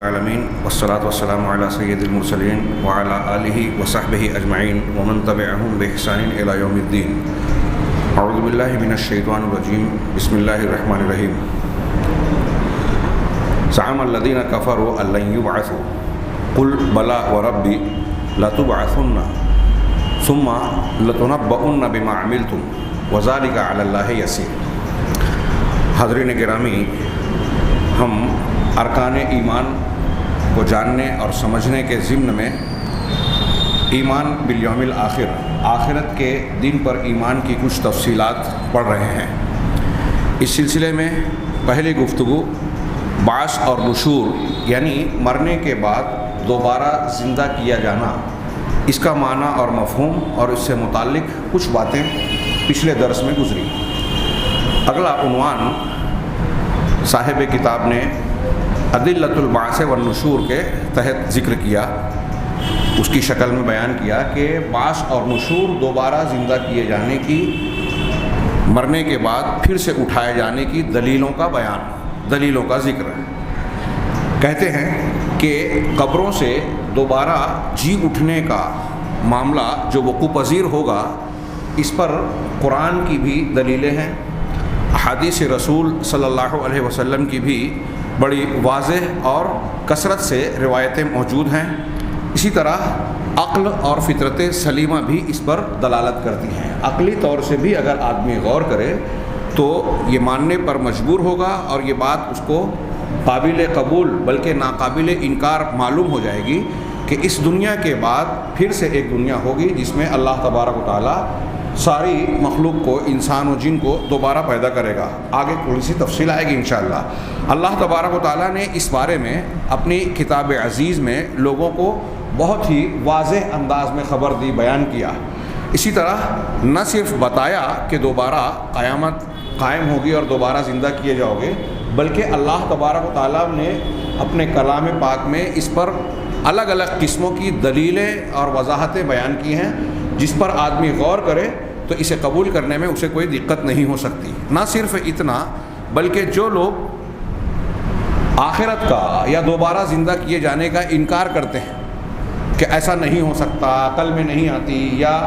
العالمین والصلاة والسلام علی سید المرسلین وعلی آلہ وصحبہ اجمعین ومن تبعہم بإحسان الی یوم الدین۔ اعوذ باللہ من الشیطان الرجیم، بسم اللہ الرحمن الرحیم۔ زعم الذین کفروا ان لن یبعثوا قل بلی وربی لتبعثن ثم لتنبؤن بما عملتم وذلک علی اللہ یسیر۔ حاضرین گرامی، ہم ارکان ایمان کو جاننے اور سمجھنے کے ضمن میں ایمان بالیوم الآخر، آخرت کے دن پر ایمان کی کچھ تفصیلات پڑھ رہے ہیں۔ اس سلسلے میں پہلی گفتگو بعث اور نشور یعنی مرنے کے بعد دوبارہ زندہ کیا جانا، اس کا معنی اور مفہوم اور اس سے متعلق کچھ باتیں پچھلے درس میں گزری۔ اگلا عنوان صاحب کتاب نے ادلۃ البعث والنشور کے تحت ذکر کیا، اس کی شکل میں بیان کیا کہ بعث اور نشور دوبارہ زندہ کیے جانے کی، مرنے کے بعد پھر سے اٹھائے جانے کی دلیلوں کا بیان، دلیلوں کا ذکر۔ کہتے ہیں کہ قبروں سے دوبارہ جی اٹھنے کا معاملہ جو وقوع پذیر ہوگا، اس پر قرآن کی بھی دلیلیں ہیں، احادیث رسول صلی اللہ علیہ وسلم کی بھی بڑی واضح اور کثرت سے روایتیں موجود ہیں۔ اسی طرح عقل اور فطرت سلیمہ بھی اس پر دلالت کرتی ہیں۔ عقلی طور سے بھی اگر آدمی غور کرے تو یہ ماننے پر مجبور ہوگا اور یہ بات اس کو قابل قبول بلکہ ناقابل انکار معلوم ہو جائے گی کہ اس دنیا کے بعد پھر سے ایک دنیا ہوگی جس میں اللہ تبارک و تعالیٰ ساری مخلوق کو، انسان و جن کو دوبارہ پیدا کرے گا۔ آگے تھوڑی سی تفصیل آئے گی انشاءاللہ۔ اللہ تبارک و تعالیٰ نے اس بارے میں اپنی کتاب عزیز میں لوگوں کو بہت ہی واضح انداز میں خبر دی، بیان کیا۔ اسی طرح نہ صرف بتایا کہ دوبارہ قیامت قائم ہوگی اور دوبارہ زندہ کیے جاؤ گے، بلکہ اللہ تبارک و تعالیٰ نے اپنے کلام پاک میں اس پر الگ الگ قسموں کی دلیلیں اور وضاحتیں بیان کی ہیں، جس پر آدمی غور کرے تو اسے قبول کرنے میں اسے کوئی دقت نہیں ہو سکتی۔ نہ صرف اتنا بلکہ جو لوگ آخرت کا یا دوبارہ زندہ کیے جانے کا انکار کرتے ہیں کہ ایسا نہیں ہو سکتا، عقل میں نہیں آتی، یا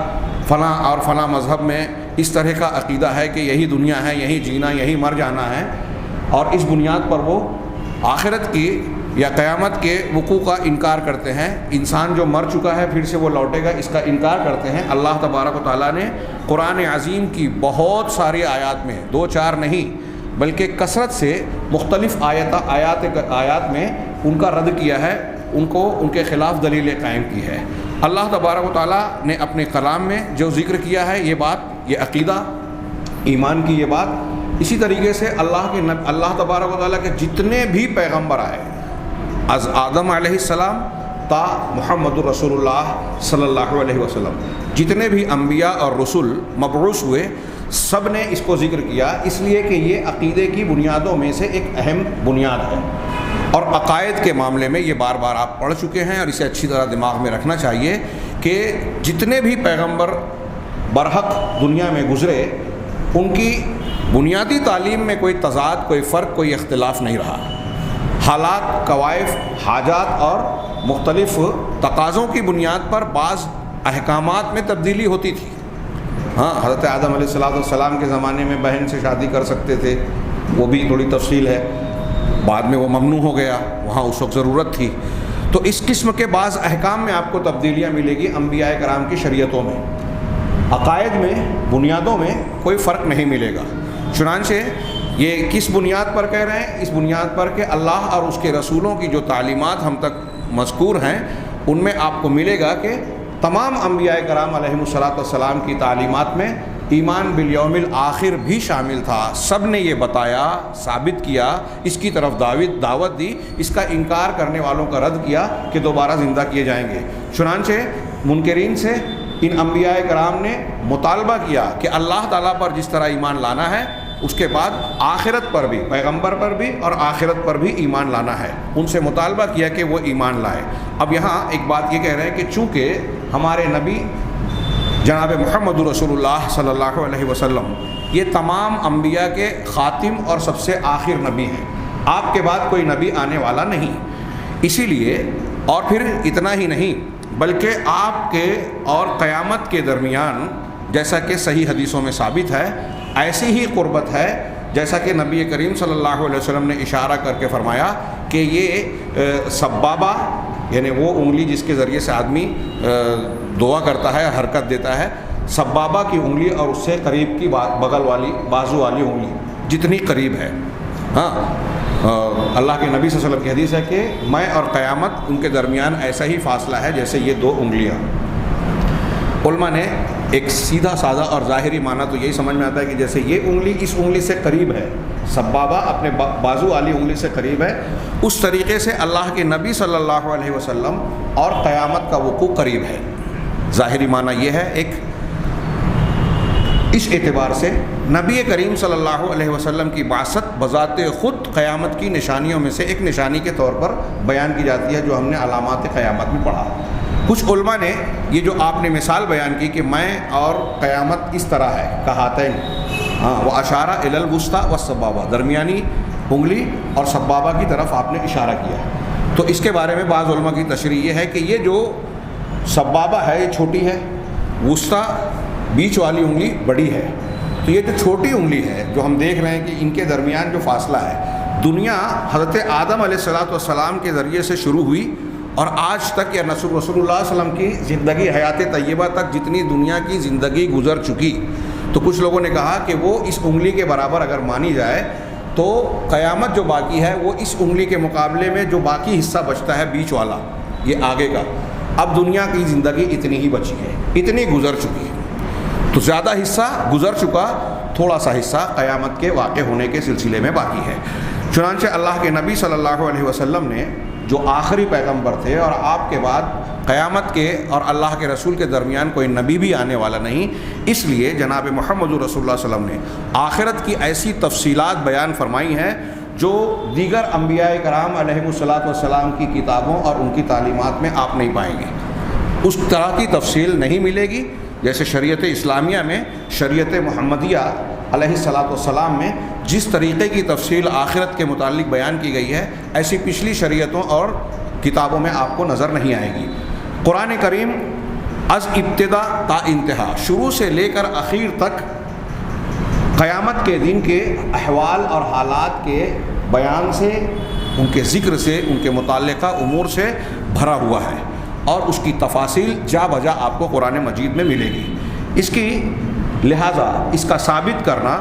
فلاں اور فلاں مذہب میں اس طرح کا عقیدہ ہے کہ یہی دنیا ہے، یہی جینا، یہی مر جانا ہے، اور اس بنیاد پر وہ آخرت کی یا قیامت کے وقوع کا انکار کرتے ہیں، انسان جو مر چکا ہے پھر سے وہ لوٹے گا، اس کا انکار کرتے ہیں۔ اللہ تبارک و تعالیٰ نے قرآن عظیم کی بہت ساری آیات میں، دو چار نہیں بلکہ کثرت سے مختلف آیات میں ان کا رد کیا ہے، ان کو ان کے خلاف دلیلیں قائم کی ہے۔ اللہ تبارک و تعالیٰ نے اپنے کلام میں جو ذکر کیا ہے، یہ بات، یہ عقیدہ ایمان کی یہ بات، اسی طریقے سے اللہ تبارک و تعالیٰ کے جتنے بھی پیغمبر آئے، از آدم علیہ السلام تا محمد رسول اللہ صلی اللہ علیہ وسلم، جتنے بھی انبیاء اور رسول مبعوث ہوئے، سب نے اس کو ذکر کیا، اس لیے کہ یہ عقیدے کی بنیادوں میں سے ایک اہم بنیاد ہے، اور عقائد کے معاملے میں یہ بار بار آپ پڑھ چکے ہیں اور اسے اچھی طرح دماغ میں رکھنا چاہیے کہ جتنے بھی پیغمبر برحق دنیا میں گزرے، ان کی بنیادی تعلیم میں کوئی تضاد، کوئی فرق، کوئی اختلاف نہیں رہا۔ حالات، کوائف، حاجات اور مختلف تقاضوں کی بنیاد پر بعض احکامات میں تبدیلی ہوتی تھی۔ ہاں، حضرت آدم علیہ السلام کے زمانے میں بہن سے شادی کر سکتے تھے، وہ بھی تھوڑی تفصیل ہے، بعد میں وہ ممنوع ہو گیا، وہاں اس وقت ضرورت تھی۔ تو اس قسم کے بعض احکام میں آپ کو تبدیلیاں ملے گی انبیاء کرام کی شریعتوں میں، عقائد میں، بنیادوں میں کوئی فرق نہیں ملے گا۔ چنانچہ یہ کس بنیاد پر کہہ رہے ہیں؟ اس بنیاد پر کہ اللہ اور اس کے رسولوں کی جو تعلیمات ہم تک مذکور ہیں، ان میں آپ کو ملے گا کہ تمام انبیاء کرام علیہم السلام کی تعلیمات میں ایمان بالیوم الآخر بھی شامل تھا۔ سب نے یہ بتایا، ثابت کیا، اس کی طرف دعوت دی، اس کا انکار کرنے والوں کا رد کیا کہ دوبارہ زندہ کیے جائیں گے۔ چنانچہ منکرین سے ان انبیاء کرام نے مطالبہ کیا کہ اللہ تعالیٰ پر جس طرح ایمان لانا ہے، اس کے بعد آخرت پر بھی، پیغمبر پر بھی اور آخرت پر بھی ایمان لانا ہے، ان سے مطالبہ کیا کہ وہ ایمان لائے۔ اب یہاں ایک بات یہ کہہ رہے ہیں کہ چونکہ ہمارے نبی جناب محمد رسول اللہ صلی اللہ علیہ وسلم یہ تمام انبیاء کے خاتم اور سب سے آخر نبی ہیں، آپ کے بعد کوئی نبی آنے والا نہیں، اسی لیے اور پھر اتنا ہی نہیں بلکہ آپ کے اور قیامت کے درمیان جیسا کہ صحیح حدیثوں میں ثابت ہے ایسی ہی قربت ہے جیسا کہ نبی کریم صلی اللہ علیہ وسلم نے اشارہ کر کے فرمایا کہ یہ سبابہ یعنی وہ انگلی جس کے ذریعے سے آدمی دعا کرتا ہے حرکت دیتا ہے، سبابہ کی انگلی اور اس سے قریب کی بغل والی بازو والی انگلی جتنی قریب ہے، ہاں اللہ کے نبی صلی اللہ علیہ وسلم کی حدیث ہے کہ میں اور قیامت ان کے درمیان ایسا ہی فاصلہ ہے جیسے یہ دو انگلیاں۔ علماء نے ایک سیدھا سادہ اور ظاہری معنی تو یہی سمجھ میں آتا ہے کہ جیسے یہ انگلی اس انگلی سے قریب ہے، سبابہ اپنے بازو والی انگلی سے قریب ہے، اس طریقے سے اللہ کے نبی صلی اللہ علیہ وسلم اور قیامت کا وقوع قریب ہے۔ ظاہری معنی یہ ہے ایک، اس اعتبار سے نبی کریم صلی اللہ علیہ وسلم کی بعثت بذات خود قیامت کی نشانیوں میں سے ایک نشانی کے طور پر بیان کی جاتی ہے، جو ہم نے علامات قیامت میں پڑھا۔ کچھ علماء نے یہ جو آپ نے مثال بیان کی کہ میں اور قیامت اس طرح ہے کہاتین، وہ اشارہ الی الوسطی والسبابہ، درمیانی انگلی اور سبابہ کی طرف آپ نے اشارہ کیا۔ تو اس کے بارے میں بعض علماء کی تشریح یہ ہے کہ یہ جو سبابہ ہے یہ چھوٹی ہے، وسطی بیچ والی انگلی بڑی ہے، تو یہ جو چھوٹی انگلی ہے جو ہم دیکھ رہے ہیں کہ ان کے درمیان جو فاصلہ ہے، دنیا حضرت آدم علیہ السلام کے ذریعے سے شروع ہوئی اور آج تک یا رسول اللہ صلی اللہ علیہ وسلم کی زندگی حیات طیبہ تک جتنی دنیا کی زندگی گزر چکی، تو کچھ لوگوں نے کہا کہ وہ اس انگلی کے برابر اگر مانی جائے تو قیامت جو باقی ہے وہ اس انگلی کے مقابلے میں جو باقی حصہ بچتا ہے بیچ والا یہ آگے کا، اب دنیا کی زندگی اتنی ہی بچی ہے، اتنی گزر چکی ہے، تو زیادہ حصہ گزر چکا، تھوڑا سا حصہ قیامت کے واقع ہونے کے سلسلے میں باقی ہے۔ چنانچہ اللہ کے نبی صلی اللہ علیہ وسلم نے جو آخری پیغمبر تھے اور آپ کے بعد قیامت کے اور اللہ کے رسول کے درمیان کوئی نبی بھی آنے والا نہیں، اس لیے جناب محمد رسول اللہ صلی اللہ علیہ وسلم نے آخرت کی ایسی تفصیلات بیان فرمائی ہیں جو دیگر انبیاء کرام علیہ الصلاۃ والسلام کی کتابوں اور ان کی تعلیمات میں آپ نہیں پائیں گے۔ اس طرح کی تفصیل نہیں ملے گی جیسے شریعت اسلامیہ میں، شریعت محمدیہ علیہ الصلاۃ والسلام میں جس طریقے کی تفصیل آخرت کے متعلق بیان کی گئی ہے، ایسی پچھلی شریعتوں اور کتابوں میں آپ کو نظر نہیں آئے گی۔ قرآن کریم از ابتدا تا انتہا، شروع سے لے کر اخیر تک قیامت کے دن کے احوال اور حالات کے بیان سے، ان کے ذکر سے، ان کے متعلقہ امور سے بھرا ہوا ہے، اور اس کی تفاصیل جا بجا آپ کو قرآن مجید میں ملے گی۔ اس کی لہٰذا اس کا ثابت کرنا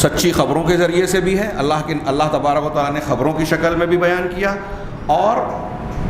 سچی خبروں کے ذریعے سے بھی ہے، اللہ تبارک و تعالیٰ نے خبروں کی شکل میں بھی بیان کیا، اور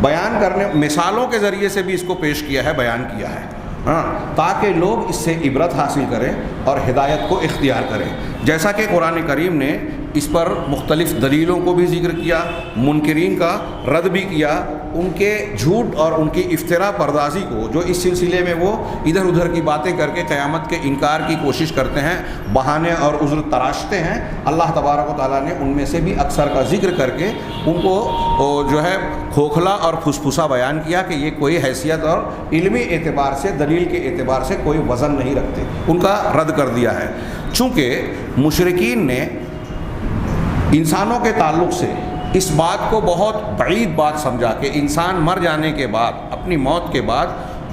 بیان کرنے مثالوں کے ذریعے سے بھی اس کو پیش کیا ہے، بیان کیا ہے، تاکہ لوگ اس سے عبرت حاصل کریں اور ہدایت کو اختیار کریں۔ جیسا کہ قرآن کریم نے اس پر مختلف دلیلوں کو بھی ذکر کیا، منکرین کا رد بھی کیا، ان کے جھوٹ اور ان کی افتراء پردازی کو، جو اس سلسلے میں وہ ادھر ادھر کی باتیں کر کے قیامت کے انکار کی کوشش کرتے ہیں، بہانے اور عذر تراشتے ہیں، اللہ تبارک و تعالیٰ نے ان میں سے بھی اکثر کا ذکر کر کے ان کو جو ہے کھوکھلا اور پھسپھسا بیان کیا کہ یہ کوئی حیثیت اور علمی اعتبار سے، دلیل کے اعتبار سے کوئی وزن نہیں رکھتے، ان کا رد کر دیا ہے۔ چونکہ مشرکین نے انسانوں کے تعلق سے اس بات کو بہت بعید بات سمجھا کہ انسان مر جانے کے بعد، اپنی موت کے بعد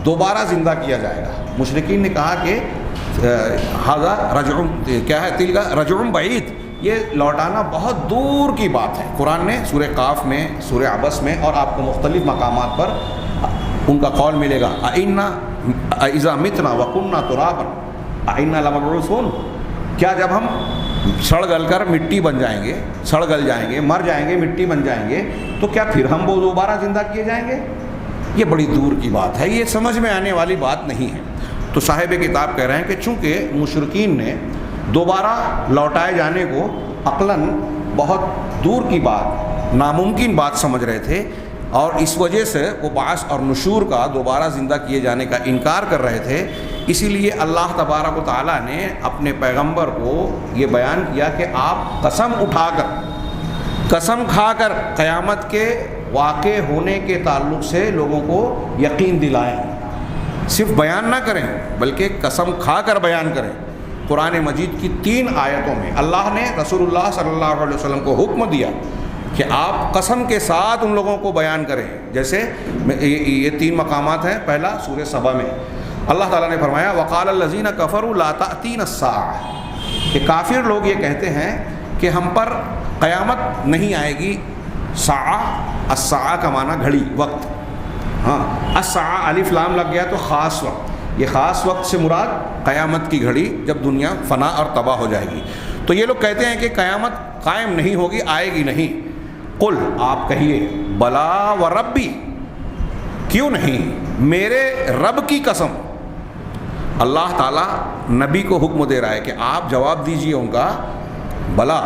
دوبارہ زندہ کیا جائے گا۔ مشرکین نے کہا کہ ھذا رجع، کیا ہے، تلک رجع بعید، یہ لوٹانا بہت دور کی بات ہے۔ قرآن نے سورہ قاف میں، سورہ عبس میں اور آپ کو مختلف مقامات پر ان کا قول ملے گا، اَإِنَّا اِذَا مِتْنَا وَكُنَّا تُرَابًا اَإِنَّا لَمَبْعُوثُونَ، کیا جب ہم سڑ گل کر مٹی بن جائیں گے، سڑ گل جائیں گے، مر جائیں گے، مٹی بن جائیں گے، تو کیا پھر ہم وہ دوبارہ زندہ کیے جائیں گے؟ یہ بڑی دور کی بات ہے، یہ سمجھ میں آنے والی بات نہیں ہے۔ تو صاحب کتاب کہہ رہے ہیں کہ چونکہ مشرکین نے دوبارہ لوٹائے جانے کو عقلاً بہت دور کی بات، ناممکن بات سمجھ رہے تھے، اور اس وجہ سے وہ بعث اور نشور کا، دوبارہ زندہ کیے جانے کا انکار کر رہے تھے، اسی لیے اللہ تبارک و تعالیٰ نے اپنے پیغمبر کو یہ بیان کیا کہ آپ قسم اٹھا کر، قسم کھا کر قیامت کے واقع ہونے کے تعلق سے لوگوں کو یقین دلائیں، صرف بیان نہ کریں بلکہ قسم کھا کر بیان کریں۔ قرآن مجید کی 3 آیتوں میں اللہ نے رسول اللہ صلی اللہ علیہ وسلم کو حکم دیا کہ آپ قسم کے ساتھ ان لوگوں کو بیان کریں. جیسے یہ 3 مقامات ہیں. پہلا سورہ سبا میں اللہ تعالیٰ نے فرمایا وقال الذین کفروا لا تأتینا الساعۃ، کہ کافر لوگ یہ کہتے ہیں کہ ہم پر قیامت نہیں آئے گی. الساعہ کا معنی گھڑی، وقت. ہاں، الساعہ الف لام لگ گیا تو خاص وقت. یہ خاص وقت سے مراد قیامت کی گھڑی، جب دنیا فنا اور تباہ ہو جائے گی. تو یہ لوگ کہتے ہیں کہ قیامت قائم نہیں ہوگی، آئے گی نہیں. قل، آپ کہیے بلا و ربی، کیوں نہیں، میرے رب کی قسم. اللہ تعالیٰ نبی کو حکم دے رہا ہے کہ آپ جواب دیجئے ان کا. بلا،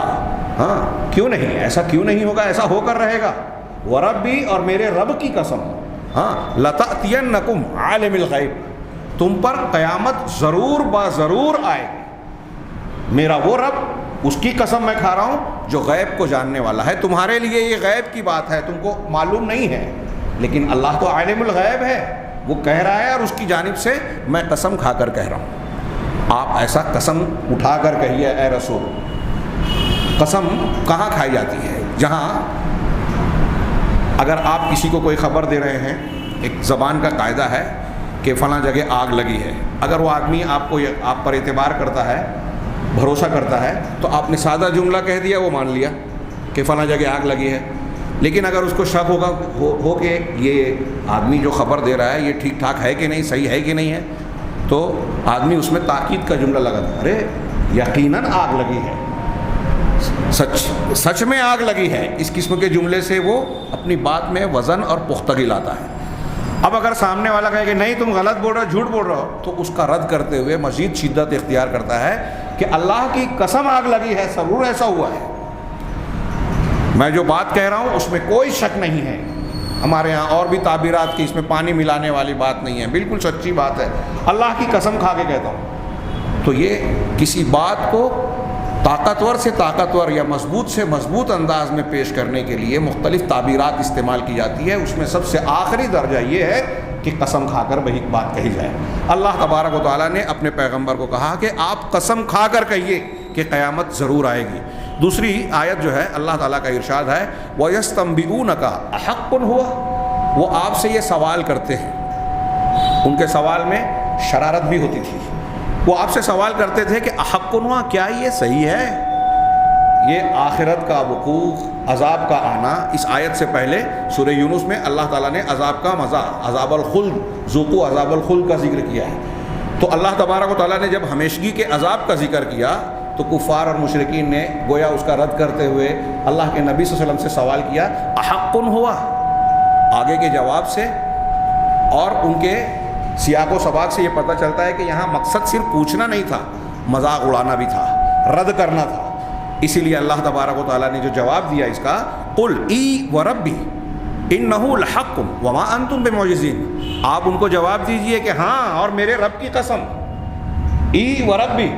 ہاں کیوں نہیں، ایسا کیوں نہیں ہوگا، ایسا ہو کر رہے گا. وربی، اور میرے رب کی قسم. ہاں، لتأتینکم عالم الغیب، تم پر قیامت ضرور با ضرور آئے گی. میرا وہ رب، اس کی قسم میں کھا رہا ہوں جو غیب کو جاننے والا ہے. تمہارے لیے یہ غیب کی بات ہے، تم کو معلوم نہیں ہے، لیکن اللہ تو عالم الغیب ہے، وہ کہہ رہا ہے اور اس کی جانب سے میں قسم کھا کر کہہ رہا ہوں. آپ ایسا قسم اٹھا کر کہیے اے رسول. قسم کہاں کھائی جاتی ہے؟ جہاں اگر آپ کسی کو کوئی خبر دے رہے ہیں، ایک زبان کا قاعدہ ہے کہ فلاں جگہ آگ لگی ہے. اگر وہ آدمی آپ پر اعتبار کرتا ہے، بھروسہ کرتا ہے، تو آپ نے سادہ جملہ کہہ دیا، وہ مان لیا کہ فلاں جگہ آگ لگی ہے. لیکن اگر اس کو شک ہوگا ہو کہ یہ آدمی جو خبر دے رہا ہے یہ ٹھیک ٹھاک ہے کہ نہیں، صحیح ہے کہ نہیں ہے، تو آدمی اس میں تاکید کا جملہ لگاتا ہے. ارے یقیناً آگ لگی ہے، سچ میں آگ لگی ہے. اس قسم کے جملے سے وہ اپنی بات میں وزن اور پختگی لاتا ہے. اب اگر سامنے والا کہے کہ نہیں تم غلط بول رہے ہو، جھوٹ بول رہے ہو، تو اس کا رد کرتے ہوئے مزید شدت اختیار کرتا ہے کہ اللہ کی قسم آگ لگی ہے، ضرور ایسا ہوا ہے. میں جو بات کہہ رہا ہوں اس میں کوئی شک نہیں ہے. ہمارے ہاں اور بھی تعبیرات کی، اس میں پانی ملانے والی بات نہیں ہے، بالکل سچی بات ہے، اللہ کی قسم کھا کے کہتا ہوں. تو یہ کسی بات کو طاقتور سے طاقتور یا مضبوط سے مضبوط انداز میں پیش کرنے کے لیے مختلف تعبیرات استعمال کی جاتی ہے. اس میں سب سے آخری درجہ یہ ہے کہ قسم کھا کر وہی بات کہی جائے. اللہ تبارک و تعالیٰ نے اپنے پیغمبر کو کہا کہ آپ قسم کھا کر کہیے کہ قیامت ضرور آئے گی. دوسری آیت جو ہے اللہ تعالیٰ کا ارشاد ہے وَيَسْتَنْبِئُونَكَ أَحَقٌّ هُوَ، وہ آپ سے یہ سوال کرتے ہیں. ان کے سوال میں شرارت بھی ہوتی تھی. وہ آپ سے سوال کرتے تھے کہ احق ہوا، کیا یہ صحیح ہے؟ یہ آخرت کا وقوع، عذاب کا آنا. اس آیت سے پہلے سورہ یونس میں اللہ تعالیٰ نے عذاب کا مزہ، عذاب الخلد، ذوقوا عذاب الخلد کا ذکر کیا ہے. تو اللہ تبارک و تعالیٰ نے جب ہمیشگی کے عذاب کا ذکر کیا تو کفار اور مشرکین نے گویا اس کا رد کرتے ہوئے اللہ کے نبی صلی اللہ علیہ وسلم سے سوال کیا احق ہوا، آگے کے جواب سے اور ان کے سیاق و سباق سے یہ پتہ چلتا ہے کہ یہاں مقصد صرف پوچھنا نہیں تھا، مذاق اڑانا بھی تھا، رد کرنا تھا. اسی لیے اللہ تبارک و تعالیٰ نے جو جواب دیا اس کا، قل ای وربی انہ لحق وما انتم بمعجزین، آپ ان کو جواب دیجئے کہ ہاں اور میرے رب کی قسم، ای وربی،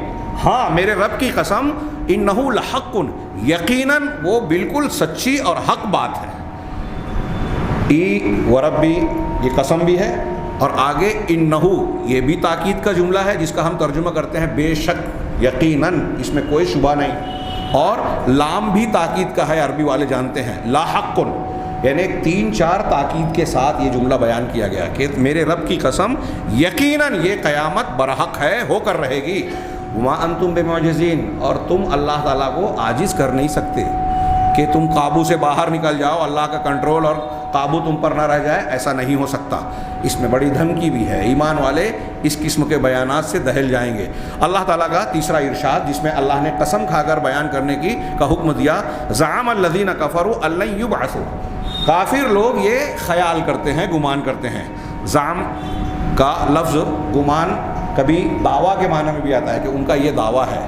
ہاں میرے رب کی قسم، انہ لحق، یقیناً وہ بالکل سچی اور حق بات ہے. ای وربی یہ قسم بھی ہے، اور آگے انہو یہ بھی تاکید کا جملہ ہے جس کا ہم ترجمہ کرتے ہیں بے شک، یقیناً، اس میں کوئی شبہ نہیں. اور لام بھی تاکید کا ہے، عربی والے جانتے ہیں، لاحق، یعنی 3-4 تاکید کے ساتھ یہ جملہ بیان کیا گیا کہ میرے رب کی قسم، یقیناً یہ قیامت برحق ہے، ہو کر رہے گی. وما انتم بمعجزین، اور تم اللہ تعالیٰ کو عاجز کر نہیں سکتے کہ تم قابو سے باہر نکل جاؤ، اللہ کا کنٹرول اور قابو تم پر نہ رہ جائے، ایسا نہیں ہو سکتا. اس میں بڑی دھمکی بھی ہے، ایمان والے اس قسم کے بیانات سے دہل جائیں گے. اللہ تعالیٰ کا تیسرا ارشاد جس میں اللہ نے قسم کھا کر بیان کرنے کا حکم دیا، زعم الذین کفروا ان لن یبعثوا، کافر لوگ یہ خیال کرتے ہیں، گمان کرتے ہیں. زعم کا لفظ گمان کبھی دعویٰ کے معنی میں بھی آتا ہے کہ ان کا یہ دعویٰ ہے،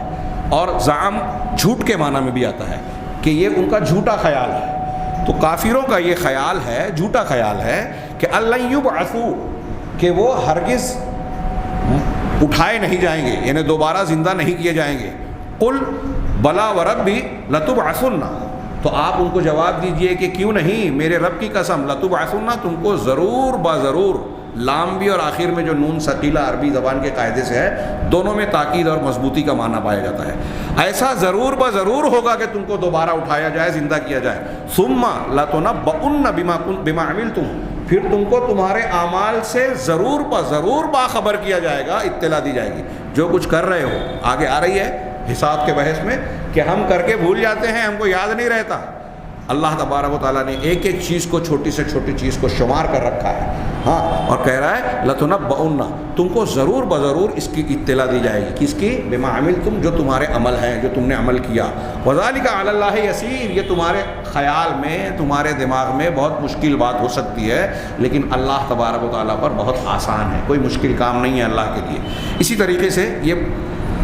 اور زعم جھوٹ کے معنی میں بھی آتا ہے کہ یہ ان کا جھوٹا خیال ہے. تو کافروں کا یہ خیال ہے، جھوٹا خیال ہے کہ لن یبعثوا، کہ وہ ہرگز اٹھائے نہیں جائیں گے، یعنی دوبارہ زندہ نہیں کیے جائیں گے. قل بلا وربی لتبعثن، تو آپ ان کو جواب دیجئے کہ کیوں نہیں، میرے رب کی قسم، لتبعثن، تم کو ضرور با ضرور لام بھی اور آخر میں جو نون ثقیلہ عربی زبان کے قاعدے سے ہے، دونوں میں تاکید اور مضبوطی کا معنی پایا جاتا ہے۔ ایسا ضرور بضرور ہوگا کہ تم کو دوبارہ اٹھایا جائے، زندہ کیا جائے۔ ثم لتنبؤن بما عملتم، پھر تم کو تمہارے اعمال سے ضرور بضرور باخبر کیا جائے گا، اطلاع دی جائے گی۔ جو کچھ کر رہے ہو، آگے آ رہی ہے حساب کے بحث میں کہ ہم کر کے بھول جاتے ہیں، ہم کو یاد نہیں رہتا۔ اللہ تبارک و تعالیٰ نے ایک ایک چیز کو، چھوٹی سے چھوٹی چیز کو شمار کر رکھا ہے، ہاں، اور کہہ رہا ہے لتنبؤن، تم کو ضرور بضرور اس کی اطلاع دی جائے گی۔ کس کی؟ بما عملتم، جو تمہارے عمل ہیں، جو تم نے عمل کیا۔ وذالک علی اللہ یسیر، یہ تمہارے خیال میں، تمہارے دماغ میں بہت مشکل بات ہو سکتی ہے، لیکن اللہ تبارک و تعالیٰ پر بہت آسان ہے، کوئی مشکل کام نہیں ہے اللہ کے لیے۔ اسی طریقے سے یہ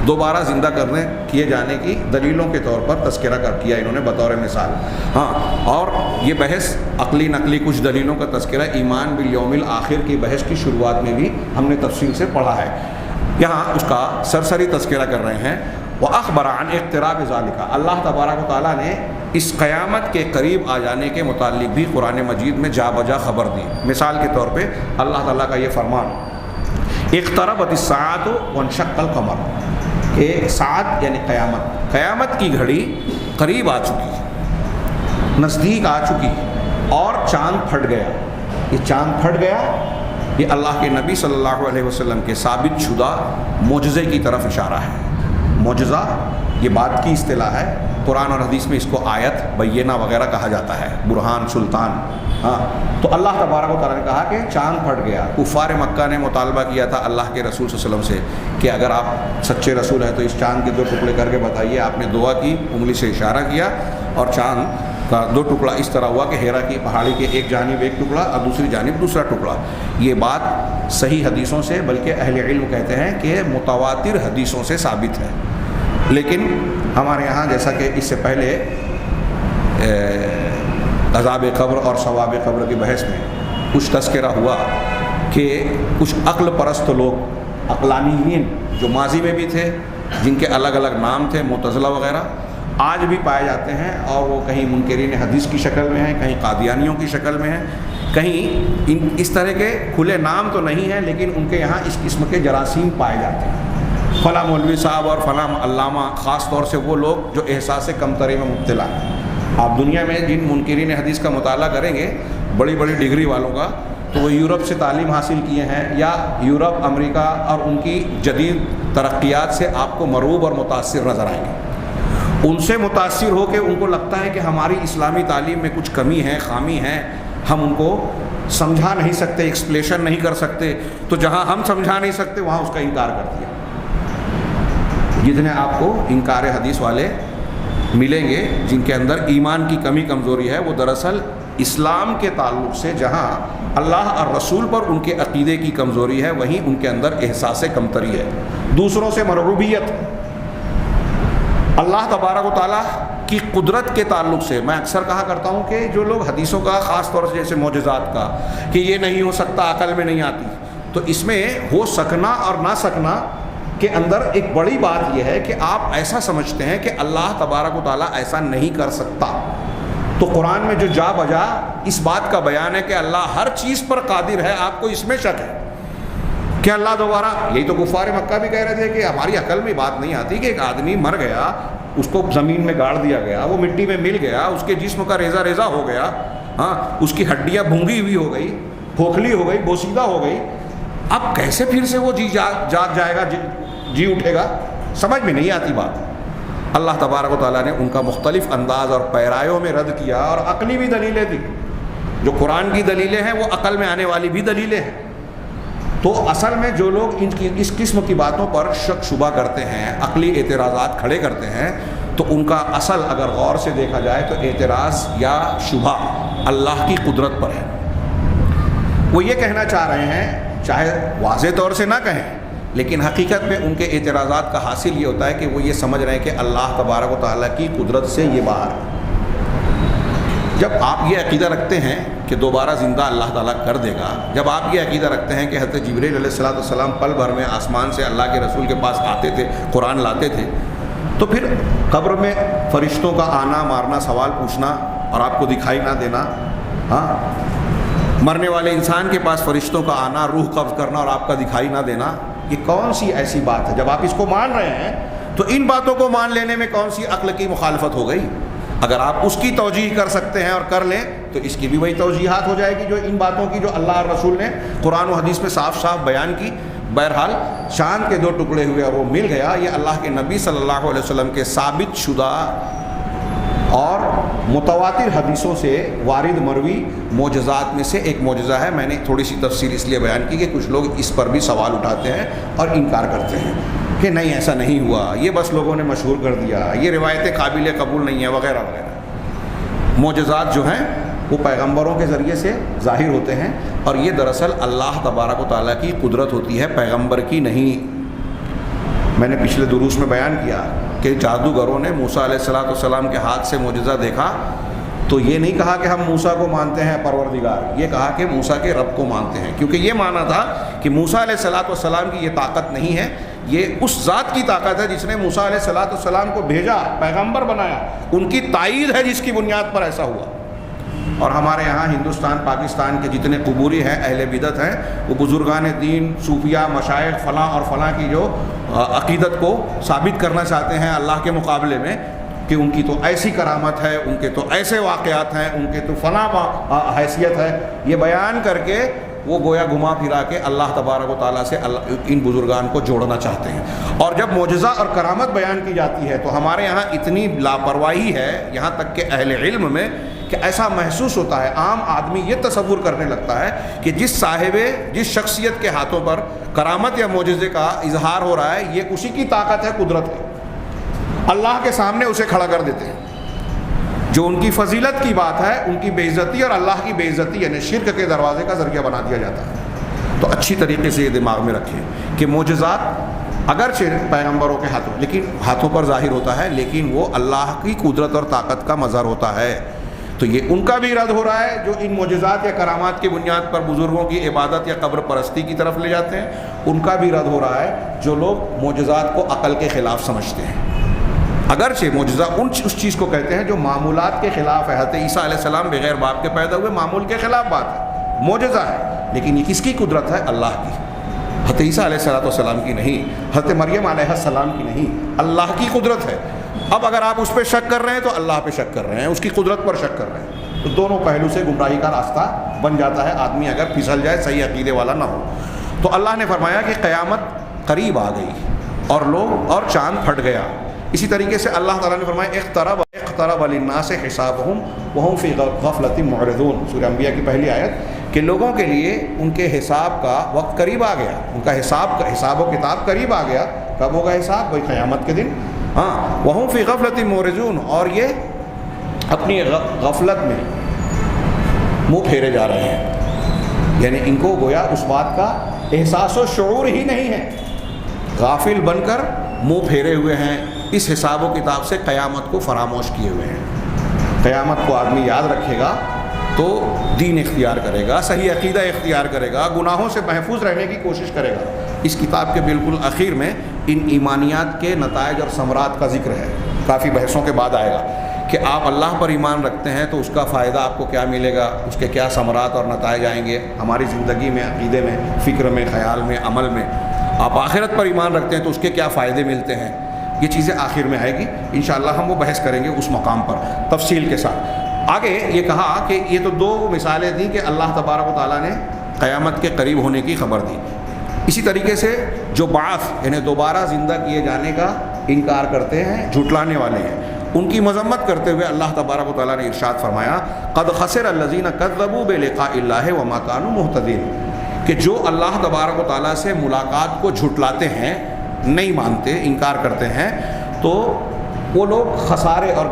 دوبارہ زندہ کرنے کیے جانے کی دلیلوں کے طور پر تذکرہ کیا انہوں نے بطور مثال، ہاں، اور یہ بحث عقلی نقلی کچھ دلیلوں کا تذکرہ ایمان بالیوم الآخر کی بحث کی شروعات میں بھی ہم نے تفصیل سے پڑھا ہے، یہاں اس کا سرسری تذکرہ کر رہے ہیں۔ وَأَخْبَرَ عَنْ اقتراب ذَلِكَ، اللہ تبارک و تعالیٰ نے اس قیامت کے قریب آ جانے کے متعلق بھی قرآن مجید میں جا بجا خبر دی۔ مثال کے طور پہ اللہ تعالیٰ کا یہ فرمان، اقتربت الساعة وانشق القمر، کہ ساعت یعنی قیامت، قیامت کی گھڑی قریب آ چکی، نزدیک آ چکی، اور چاند پھٹ گیا۔ یہ چاند پھٹ گیا، یہ اللہ کے نبی صلی اللہ علیہ وسلم کے ثابت شدہ معجزے کی طرف اشارہ ہے۔ معجزہ یہ بات کی اصطلاح ہے، قرآن اور حدیث میں اس کو آیت، بینہ وغیرہ کہا جاتا ہے، برہان، سلطان، ہاں۔ تو اللہ تبارک و تعالیٰ نے کہا کہ چاند پھٹ گیا۔ کفار مکہ نے مطالبہ کیا تھا اللہ کے رسول صلی اللہ علیہ وسلم سے کہ اگر آپ سچے رسول ہیں تو اس چاند کے 2 ٹکڑے کر کے بتائیے۔ آپ نے دعا کی، انگلی سے اشارہ کیا، اور چاند کا 2 ٹکڑا اس طرح ہوا کہ ہیرا کی پہاڑی کے ایک جانب ایک ٹکڑا اور دوسری جانب دوسرا ٹکڑا۔ یہ بات صحیح حدیثوں سے، بلکہ اہل علم کہتے ہیں کہ متواتر حدیثوں سے ثابت ہے، لیکن ہمارے یہاں جیسا کہ اس سے پہلے عذاب قبر اور ثواب قبر کی بحث میں کچھ تذکرہ ہوا کہ کچھ عقل پرست لوگ، عقلانیین، جو ماضی میں بھی تھے، جن کے الگ الگ نام تھے، معتزلہ وغیرہ، آج بھی پائے جاتے ہیں، اور وہ کہیں منکرین حدیث کی شکل میں ہیں، کہیں قادیانیوں کی شکل میں ہیں، کہیں اس طرح کے کھلے نام تو نہیں ہیں، لیکن ان کے یہاں اس قسم کے جراثیم پائے جاتے ہیں۔ فلاں مولوی صاحب اور فلاں علامہ، خاص طور سے وہ لوگ جو احساس کمتری میں مبتلا ہیں۔ آپ دنیا میں جن منکرین حدیث کا مطالعہ کریں گے، بڑی بڑی ڈگری والوں کا، تو وہ یورپ سے تعلیم حاصل کیے ہیں، یا یورپ، امریکہ اور ان کی جدید ترقیات سے آپ کو مرعوب اور متاثر نظر آئیں گے۔ ان سے متاثر ہو کے ان کو لگتا ہے کہ ہماری اسلامی تعلیم میں کچھ کمی ہے، خامی ہے، ہم ان کو سمجھا نہیں سکتے، ایکسپلیشن نہیں کر سکتے، تو جہاں ہم سمجھا نہیں سکتے وہاں اس کا انکار کر دیا۔ جتنے آپ کو انکار حدیث والے ملیں گے جن کے اندر ایمان کی کمی کمزوری ہے، وہ دراصل اسلام کے تعلق سے جہاں اللہ اور رسول پر ان کے عقیدے کی کمزوری ہے، وہیں ان کے اندر احساس کمتری ہے، دوسروں سے مرغوبیت۔ اللہ تبارک و تعالیٰ کی قدرت کے تعلق سے میں اکثر کہا کرتا ہوں کہ جو لوگ حدیثوں کا، خاص طور سے جیسے معجزات کا، کہ یہ نہیں ہو سکتا، عقل میں نہیں آتی، تو اس میں ہو سکنا اور نہ سکنا کے اندر ایک بڑی بات یہ ہے کہ آپ ایسا سمجھتے ہیں کہ اللہ تبارک و تعالیٰ ایسا نہیں کر سکتا۔ تو قرآن میں جو جا بجا اس بات کا بیان ہے کہ اللہ ہر چیز پر قادر ہے، آپ کو اس میں شک ہے کہ اللہ دوبارہ، یہی تو کفار مکہ بھی کہہ رہے تھے کہ ہماری عقل میں بات نہیں آتی کہ ایک آدمی مر گیا، اس کو زمین میں گاڑ دیا گیا، وہ مٹی میں مل گیا، اس کے جسم کا ریزہ ریزہ ہو گیا، ہاں، اس کی ہڈیاں بھونگی ہوئی ہو گئی، کھوکھلی ہو گئی، بوسیدہ ہو گئی، اب کیسے پھر سے وہ جاگ جائے گا، جی اٹھے گا؟ سمجھ میں نہیں آتی بات۔ اللہ تبارک و تعالیٰ نے ان کا مختلف انداز اور پیرایوں میں رد کیا، اور عقلی بھی دلیلیں دی۔ جو قرآن کی دلیلیں ہیں وہ عقل میں آنے والی بھی دلیلیں ہیں۔ تو اصل میں جو لوگ اس قسم کی باتوں پر شک شبہ کرتے ہیں، عقلی اعتراضات کھڑے کرتے ہیں، تو ان کا اصل اگر غور سے دیکھا جائے تو اعتراض یا شبہ اللہ کی قدرت پر ہے۔ وہ یہ کہنا چاہ رہے ہیں، چاہے واضح طور سے نہ کہیں، لیکن حقیقت میں ان کے اعتراضات کا حاصل یہ ہوتا ہے کہ وہ یہ سمجھ رہے ہیں کہ اللہ تبارک و تعالیٰ کی قدرت سے یہ باہر ہے۔ جب آپ یہ عقیدہ رکھتے ہیں کہ دوبارہ زندہ اللہ تعالیٰ کر دے گا، جب آپ یہ عقیدہ رکھتے ہیں کہ حضرت جبریل علیہ السلام پل بھر میں آسمان سے اللہ کے رسول کے پاس آتے تھے، قرآن لاتے تھے، تو پھر قبر میں فرشتوں کا آنا، مارنا، سوال پوچھنا اور آپ کو دکھائی نہ دینا، ہاں، مرنے والے انسان کے پاس فرشتوں کا آنا، روح قبض کرنا اور آپ کا دکھائی نہ دینا، یہ کون سی ایسی بات ہے؟ جب آپ اس کو مان رہے ہیں تو ان باتوں کو مان لینے میں کون سی عقل کی مخالفت ہو گئی؟ اگر آپ اس کی توجیہ کر سکتے ہیں اور کر لیں تو اس کی بھی وہی توجیحات ہو جائے گی جو ان باتوں کی جو اللہ اور رسول نے قرآن و حدیث میں صاف صاف بیان کی۔ بہرحال چاند کے 2 ٹکڑے ہوئے اور وہ مل گیا، یہ اللہ کے نبی صلی اللہ علیہ وسلم کے ثابت شدہ اور متواتر حدیثوں سے وارد مروی معجزات میں سے ایک معجزہ ہے۔ میں نے تھوڑی سی تفصیل اس لیے بیان کی کہ کچھ لوگ اس پر بھی سوال اٹھاتے ہیں اور انکار کرتے ہیں کہ نہیں ایسا نہیں ہوا، یہ بس لوگوں نے مشہور کر دیا، یہ روایتیں قابل قبول نہیں ہیں وغیرہ وغیرہ۔ معجزات جو ہیں وہ پیغمبروں کے ذریعے سے ظاہر ہوتے ہیں اور یہ دراصل اللہ تبارک و تعالیٰ کی قدرت ہوتی ہے، پیغمبر کی نہیں۔ میں نے پچھلے دروس میں بیان کیا کہ جادوگروں نے موسیٰ علیہ السلام کے ہاتھ سے معجزہ دیکھا تو یہ نہیں کہا کہ ہم موسیٰ کو مانتے ہیں پروردگار، یہ کہا کہ موسیٰ کے رب کو مانتے ہیں، کیونکہ یہ مانا تھا کہ موسیٰ علیہ السلام کی یہ طاقت نہیں ہے، یہ اس ذات کی طاقت ہے جس نے موسیٰ علیہ السلام کو بھیجا، پیغمبر بنایا، ان کی تائید ہے جس کی بنیاد پر ایسا ہوا۔ اور ہمارے یہاں ہندوستان پاکستان کے جتنے قبوری ہیں، اہل بدعت ہیں، وہ بزرگان دین، صوفیہ، مشائخ فلاں اور فلاں کی جو عقیدت کو ثابت کرنا چاہتے ہیں اللہ کے مقابلے میں کہ ان کی تو ایسی کرامت ہے، ان کے تو ایسے واقعات ہیں، ان کے تو فلاں حیثیت ہے، یہ بیان کر کے وہ گویا گھما پھرا کے اللہ تبارک و تعالیٰ سے ان بزرگان کو جوڑنا چاہتے ہیں۔ اور جب معجزہ اور کرامت بیان کی جاتی ہے تو ہمارے یہاں اتنی لاپرواہی ہے، یہاں تک کہ اہل علم میں، کہ ایسا محسوس ہوتا ہے، عام آدمی یہ تصور کرنے لگتا ہے کہ جس شخصیت کے ہاتھوں پر کرامت یا معجزے کا اظہار ہو رہا ہے یہ اسی کی طاقت ہے، قدرت ہے، اللہ کے سامنے اسے کھڑا کر دیتے ہیں۔ جو ان کی فضیلت کی بات ہے ان کی بے عزتی اور اللہ کی بے عزتی یعنی شرک کے دروازے کا ذریعہ بنا دیا جاتا ہے۔ تو اچھی طریقے سے یہ دماغ میں رکھیں کہ معجزات اگرچہ پیغمبروں کے ہاتھوں پر ظاہر ہوتا ہے لیکن وہ اللہ کی قدرت اور طاقت کا مظہر ہوتا ہے۔ تو یہ ان کا بھی رد ہو رہا ہے جو ان معجزات یا کرامات کی بنیاد پر بزرگوں کی عبادت یا قبر پرستی کی طرف لے جاتے ہیں، ان کا بھی رد ہو رہا ہے جو لوگ معجزات کو عقل کے خلاف سمجھتے ہیں۔ اگرچہ معجزہ اس چیز کو کہتے ہیں جو معمولات کے خلاف ہے، حضرت عیسیٰ علیہ السلام بغیر باپ کے پیدا ہوئے، معمول کے خلاف بات ہے، معجزہ ہے، لیکن یہ کس کی قدرت ہے؟ اللہ کی۔ حضرت عیسیٰ علیہ السلام کی نہیں، حضرت مریم علیہ السلام کی نہیں، اللہ کی قدرت ہے۔ اب اگر آپ اس پہ شک کر رہے ہیں تو اللہ پہ شک کر رہے ہیں، اس کی قدرت پر شک کر رہے ہیں، تو دونوں پہلو سے گمراہی کا راستہ بن جاتا ہے، آدمی اگر پھسل جائے، صحیح عقیدے والا نہ ہو۔ تو اللہ نے فرمایا کہ قیامت قریب آ گئی اور چاند پھٹ گیا۔ اسی طریقے سے اللہ تعالیٰ نے فرمایا اقترب للناس حسابهم وهم فی غفلۃ معرضون، سورہ انبیاء کی پہلی آیت، کہ لوگوں کے لیے ان کے حساب کا وقت قریب آ گیا، ان کا حساب و کتاب قریب آ گیا۔ کب ہوگا حساب؟ وہی قیامت کے دن۔ وهم فی غفلۃ معرضون، اور یہ اپنی غفلت میں منہ پھیرے جا رہے ہیں، یعنی ان کو گویا اس بات کا احساس و شعور ہی نہیں ہے، غافل بن کر منہ پھیرے ہوئے ہیں، اس حساب و کتاب سے قیامت کو فراموش کیے ہوئے ہیں۔ قیامت کو آدمی یاد رکھے گا تو دین اختیار کرے گا، صحیح عقیدہ اختیار کرے گا، گناہوں سے محفوظ رہنے کی کوشش کرے گا۔ اس کتاب کے بالکل اخیر میں ان ایمانیات کے نتائج اور ثمرات کا ذکر ہے، کافی بحثوں کے بعد آئے گا کہ آپ اللہ پر ایمان رکھتے ہیں تو اس کا فائدہ آپ کو کیا ملے گا، اس کے کیا ثمرات اور نتائج آئیں گے ہماری زندگی میں، عقیدے میں، فکر میں، خیال میں، عمل میں۔ آپ آخرت پر ایمان رکھتے ہیں تو اس کے کیا فائدے ملتے ہیں، یہ چیزیں آخر میں آئے گی انشاءاللہ، ہم وہ بحث کریں گے اس مقام پر تفصیل کے ساتھ۔ آگے یہ کہا کہ یہ تو 2 مثالیں دیں کہ اللہ تبارک و تعالیٰ نے قیامت کے قریب ہونے کی خبر دی۔ اسی طریقے سے جو بعث یعنی دوبارہ زندہ کیے جانے کا انکار کرتے ہیں، جھٹلانے والے ہیں، ان کی مذمت کرتے ہوئے اللہ تبارک و تعالیٰ نے ارشاد فرمایا قد خسر الذین کذبوا بلقاء اللہ وما كانوا مہتدین، کہ جو اللہ تبارک و تعالیٰ سے ملاقات کو جھٹلاتے ہیں، نہیں مانتے، انکار کرتے ہیں، تو وہ لوگ خسارے اور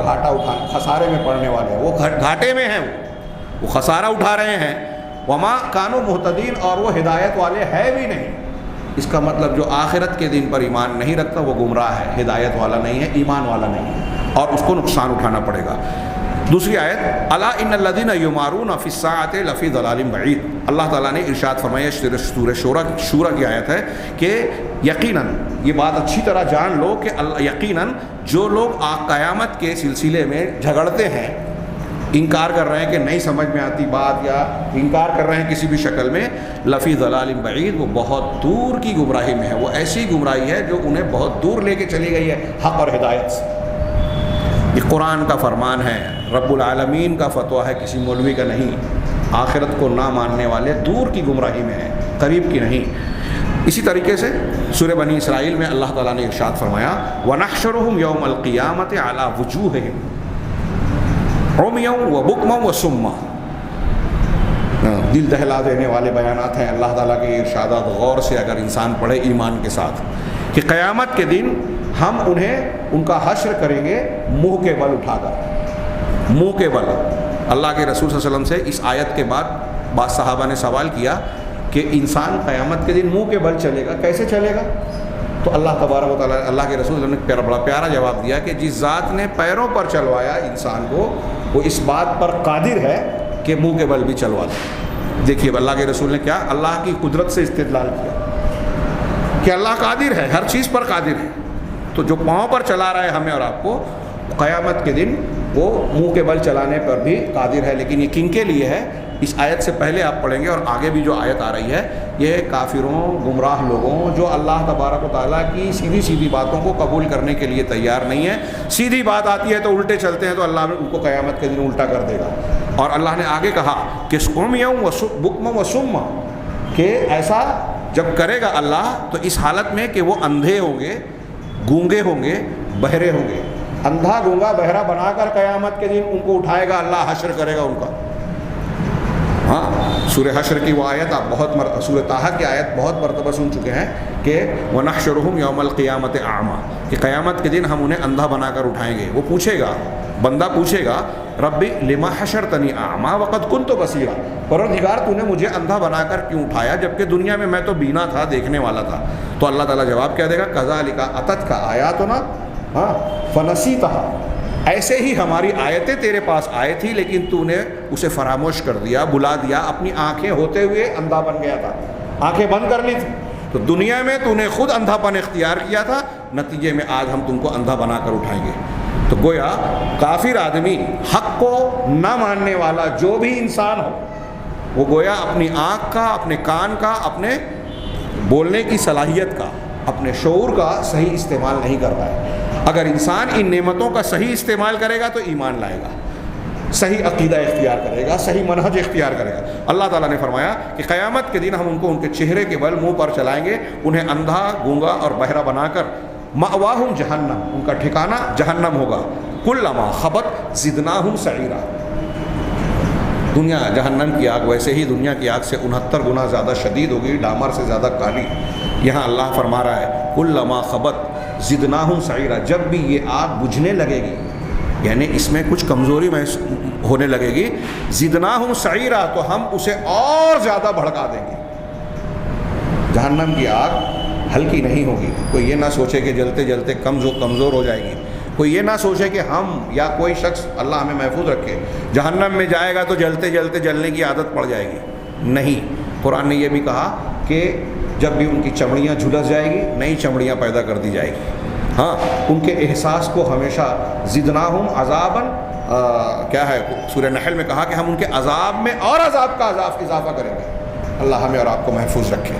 خسارے میں پڑنے والے ہیں، وہ گھاٹے میں ہیں، وہ خسارہ اٹھا رہے ہیں۔ وما كانوا مہتدین، اور وہ ہدایت والے ہے بھی نہیں۔ اس کا مطلب جو آخرت کے دن پر ایمان نہیں رکھتا وہ گمراہ ہے، ہدایت والا نہیں ہے، ایمان والا نہیں ہے، اور اس کو نقصان اٹھانا پڑے گا۔ دوسری آیت الا ان الذین یمارون فی الساعۃ لفی ضلال بعید، اللہ تعالیٰ نے ارشاد فرمایا، سورہ شورى کی آیت ہے کہ یقیناً، یہ بات اچھی طرح جان لو کہ یقیناً جو لوگ قیامت کے سلسلے میں جھگڑتے ہیں، انکار کر رہے ہیں کہ نہیں سمجھ میں آتی بات، یا انکار کر رہے ہیں کسی بھی شکل میں، لفی ضلال بعید، وہ بہت دور کی گمراہی میں ہے، وہ ایسی گمراہی ہے جو انہیں بہت دور لے کے چلی گئی ہے حق اور ہدایت سے۔ یہ قرآن کا فرمان ہے، رب العالمین کا فتویٰ ہے، کسی مولوی کا نہیں۔ آخرت کو نہ ماننے والے دور کی گمراہی میں ہیں، قریب کی نہیں۔ اسی طریقے سے سورہ بنی اسرائیل میں اللہ تعالیٰ نے ارشاد فرمایا وَنَحْشُرُهُمْ يَوْمَ الْقِيَامَةِ عَلَى وُجُوهِهِمْ عُمْيًا وَبُكْمًا وَصُمًّا۔ دل دہلا دینے والے بیانات ہیں اللہ تعالیٰ کے ارشادات، غور سے اگر انسان پڑھے ایمان کے ساتھ، کہ قیامت کے دن ہم انہیں ان کا حشر کریں گے منہ کے بل اٹھا کر، منہ کے بل۔ اللہ کے رسول صلی اللہ علیہ وسلم سے اس آیت کے بعد بعض صحابہ نے سوال کیا کہ انسان قیامت کے دن منہ کے بل چلے گا، کیسے چلے گا؟ تو اللہ تبارک و تعالیٰ، اللہ کے رسول صلی اللہ علیہ وسلم نے بڑا پیارا جواب دیا کہ جس ذات نے پیروں پر چلوایا انسان کو، وہ اس بات پر قادر ہے کہ منہ کے بل بھی چلوا دے۔ دیکھیے اللہ کے رسول نے کیا اللہ کی قدرت سے استدلال کیا کہ اللہ قادر ہے، ہر چیز پر قادر ہے۔ تو جو پاؤں پر چلا رہا ہے ہمیں اور آپ کو، قیامت کے دن وہ منہ کے بل چلانے پر بھی قادر ہے۔ لیکن یہ کن کے لیے ہے؟ اس آیت سے پہلے آپ پڑھیں گے اور آگے بھی جو آیت آ رہی ہے، یہ کافروں، گمراہ لوگوں، جو اللہ تبارک و تعالیٰ کی سیدھی سیدھی باتوں کو قبول کرنے کے لیے تیار نہیں ہے۔ سیدھی بات آتی ہے تو الٹے چلتے ہیں، تو اللہ ان کو قیامت کے دن الٹا کر دے گا۔ اور اللہ نے آگے کہا کہ عُمْيًا وَبُكْمًا وَصُمًّا، کہ ایسا جب کرے گا اللہ تو اس حالت میں کہ وہ اندھے ہوں گے، گونگے ہوں گے، بہرے ہوں گے۔ اندھا گونگا بہرا بنا کر قیامت کے دن ان کو اٹھائے گا اللہ، حشر کرے گا ان کا۔ ہاں، سورہ حشر کی وہ آیت آپ سورہ طٰہٰ کی آیت بہت مرتبہ سن چکے ہیں کہ وَنَحْشُرُهُمْ يَوْمَ الْقِيَامَةِ أَعْمَىٰ، کہ قیامت کے دن ہم انہیں اندھا بنا کر اٹھائیں گے۔ وہ پوچھے گا، بندہ پوچھے گا ربی لما حشرتنی اعمیٰ وقد كنت بصیرا، پروردگار تو نے مجھے اندھا بنا کر کیوں اٹھایا جبکہ دنیا میں تو بینا تھا، دیکھنے والا تھا۔ تو اللہ تعالیٰ جواب کیا دے گا كَذَلِكَ أَتَتْكَ آيَاتُنَا فَنَسِيتَهَا، ایسے ہی ہماری آیتیں تیرے پاس آئی تھی لیکن تو نے اسے فراموش کر دیا، بلا دیا، اپنی آنکھیں ہوتے ہوئے اندھا بن گیا تھا، آنکھیں بند کر لی تھی۔ تو دنیا میں تو نے خود اندھا پن اختیار کیا تھا، نتیجے میں آج ہم تم کو اندھا بنا کر اٹھائیں گے۔ تو گویا کافر آدمی، حق کو نہ ماننے والا جو بھی انسان ہو، وہ گویا اپنی آنکھ کا، اپنے کان کا، اپنے بولنے کی صلاحیت کا، اپنے شعور کا صحیح استعمال نہیں کر رہا ہے۔ اگر انسان ان نعمتوں کا صحیح استعمال کرے گا تو ایمان لائے گا، صحیح عقیدہ اختیار کرے گا، صحیح منہج اختیار کرے گا۔ اللہ تعالیٰ نے فرمایا کہ قیامت کے دن ہم ان کو ان کے چہرے کے بل منہ پر چلائیں گے، انہیں اندھا، گونگا اور بہرا بنا کر، مأواہم جہنم، ان کا ٹھکانہ جہنم ہوگا، کلما خبت زدناہم سعیرا۔ دنیا جہنم کی آگ ویسے ہی دنیا کی آگ سے 69 گنا زیادہ شدید ہوگی، ڈامر سے زیادہ کالی۔ یہاں اللہ فرما رہا ہے کلما خبت زدناہم سعیرا، جب بھی یہ آگ بجھنے لگے گی، یعنی اس میں کچھ کمزوری ہونے لگے گی، زدناہم سعیرا، تو ہم اسے اور زیادہ بھڑکا دیں گے۔ جہنم کی آگ ہلکی نہیں ہوگی، کوئی یہ نہ سوچے کہ جلتے جلتے کمزور ہو جائے گی، کوئی یہ نہ سوچے کہ ہم یا کوئی شخص، اللہ ہمیں محفوظ رکھے، جہنم میں جائے گا تو جلتے جلتے جلنے کی عادت پڑ جائے گی۔ نہیں، قرآن نے یہ بھی کہا کہ جب بھی ان کی چمڑیاں جھلس جائے گی، نئی چمڑیاں پیدا کر دی جائے گی۔ ہاں، ان کے احساس کو ہمیشہ زدناہم عذاباً، کیا ہے سورہ نحل میں کہا کہ ہم ان کے عذاب میں اور عذاب کا اضافہ کریں گے۔ اللہ ہمیں اور آپ کو محفوظ رکھے۔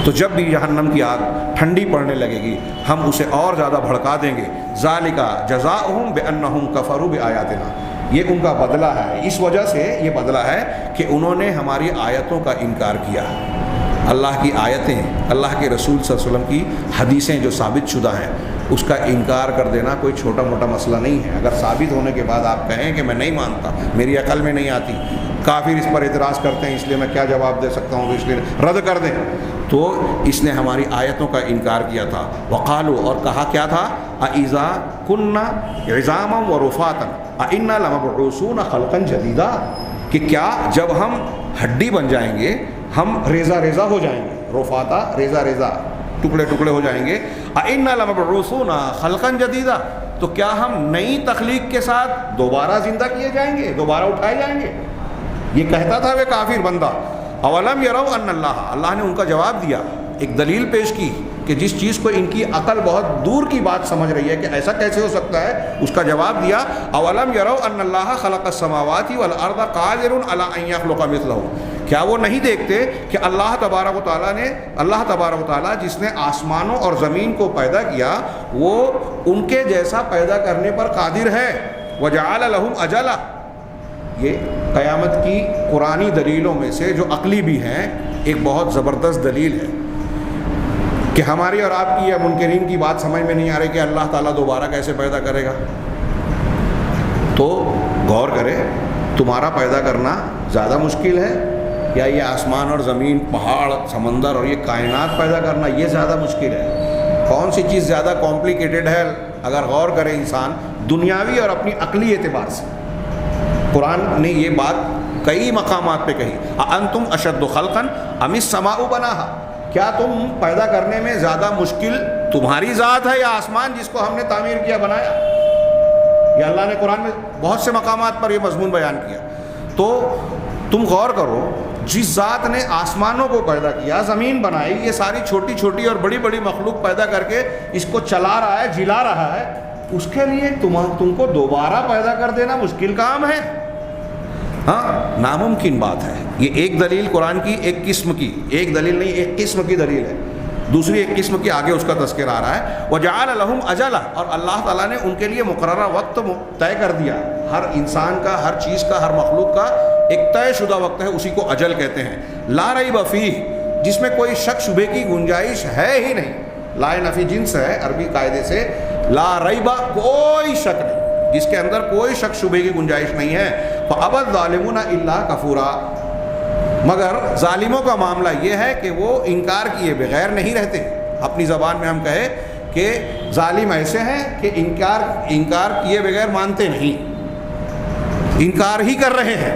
تو جب بھی جہنم کی آگ ٹھنڈی پڑنے لگے گی، ہم اسے اور زیادہ بھڑکا دیں گے۔ ذالک جزاؤہم بانہم کفروا بآیاتنا، یہ ان کا بدلہ ہے، اس وجہ سے یہ بدلہ ہے کہ انہوں نے ہماری آیتوں کا انکار کیا۔ اللہ کی آیتیں، اللہ کے رسول صلی اللہ علیہ وسلم کی حدیثیں جو ثابت شدہ ہیں، اس کا انکار کر دینا کوئی چھوٹا موٹا مسئلہ نہیں ہے۔ اگر ثابت ہونے کے بعد آپ کہیں کہ میں نہیں مانتا، میری عقل میں نہیں آتی، کافر اس پر اعتراض کرتے ہیں، اس لیے میں کیا جواب دے سکتا ہوں، اس لیے رد کر دیں، تو اس نے ہماری آیتوں کا انکار کیا تھا۔ وقالوا، اور کہا کیا تھا، اَإِذَا كُنَّا عِظَامًا وَرُفَاتًا أَإِنَّا لَمَبْعُوثُونَ خَلْقًا جَدِيدًا، کہ کیا جب ہم ہڈی بن جائیں گے، ہم ریزہ ریزہ ہو جائیں گے، رفاتا ریزہ ریزہ، ٹکڑے ٹکڑے ہو جائیں گے، أَإِنَّا لَمَبْعُوثُونَ خَلْقًا جَدِيدًا، تو کیا ہم نئی تخلیق کے ساتھ دوبارہ زندہ کیے جائیں گے، دوبارہ اٹھائے جائیں گے؟ یہ کہتا تھا وہ کافر بندہ۔ اولم یروا ان اللہ نے ان کا جواب دیا، ایک دلیل پیش کی کہ جس چیز کو ان کی عقل بہت دور کی بات سمجھ رہی ہے کہ ایسا کیسے ہو سکتا ہے، اس کا جواب دیا اولم یروا ان اللہ خلق السماوات والارض قادر علی ان یخلق مثلهم، کیا وہ نہیں دیکھتے کہ اللہ تبارک و تعالیٰ جس نے آسمانوں اور زمین کو پیدا کیا وہ ان کے جیسا پیدا کرنے پر قادر ہے۔ وجعل لهم اجلا، یہ قیامت کی قرآنی دلیلوں میں سے جو عقلی بھی ہیں ایک بہت زبردست دلیل ہے کہ ہماری اور آپ کی یا منکرین کی بات سمجھ میں نہیں آ رہی کہ اللہ تعالیٰ دوبارہ کیسے پیدا کرے گا۔ تو غور کرے، تمہارا پیدا کرنا زیادہ مشکل ہے یا یہ آسمان اور زمین، پہاڑ، سمندر اور یہ کائنات پیدا کرنا یہ زیادہ مشکل ہے؟ کون سی چیز زیادہ کمپلیکیٹڈ ہے؟ اگر غور کرے انسان دنیاوی اور اپنی عقلی اعتبار سے، قرآن نے یہ بات کئی مقامات پہ کہی، اَأَنْتُمْ أَشَدُّ خَلْقًا أَمِ السَّمَاءُ بَنَاهَا، کیا تم پیدا کرنے میں زیادہ مشکل تمہاری ذات ہے یا آسمان جس کو ہم نے تعمیر کیا، بنایا؟ یہ اللہ نے قرآن میں بہت سے مقامات پر یہ مضمون بیان کیا۔ تو تم غور کرو، جس ذات نے آسمانوں کو پیدا کیا، زمین بنائی، یہ ساری چھوٹی چھوٹی اور بڑی بڑی مخلوق پیدا کر کے اس کو چلا رہا ہے، جلا رہا ہے، اس کے لیے تم کو دوبارہ پیدا کر دینا مشکل کام ہے؟ ہاں، ناممکن بات ہے۔ یہ ایک دلیل قرآن کی، ایک قسم کی، ایک دلیل نہیں، ایک قسم کی دلیل ہے۔ دوسری ایک قسم کی آگے اس کا تذکر آ رہا ہے، وَجَعَلَ لَهُمْ أَجَلًا، اور اللہ تعالیٰ نے ان کے لیے مقررہ وقت طے کر دیا۔ ہر انسان کا، ہر چیز کا، ہر مخلوق کا ایک طے شدہ وقت ہے، اسی کو اجل کہتے ہیں۔ لا ریب فیہ، جس میں کوئی شک شبے کی گنجائش ہے ہی نہیں۔ لا نفی جنس ہے عربی قاعدے سے، لا ریب کوئی شک نہیں، جس کے اندر کوئی شک شبے کی گنجائش نہیں ہے۔ فَأَبَى الظَّالِمُونَ إِلَّا كَفُورًا، مگر ظالموں کا معاملہ یہ ہے کہ وہ انکار کیے بغیر نہیں رہتے۔ اپنی زبان میں ہم کہیں کہ ظالم ایسے ہیں کہ انکار کیے بغیر مانتے نہیں، انکار ہی کر رہے ہیں۔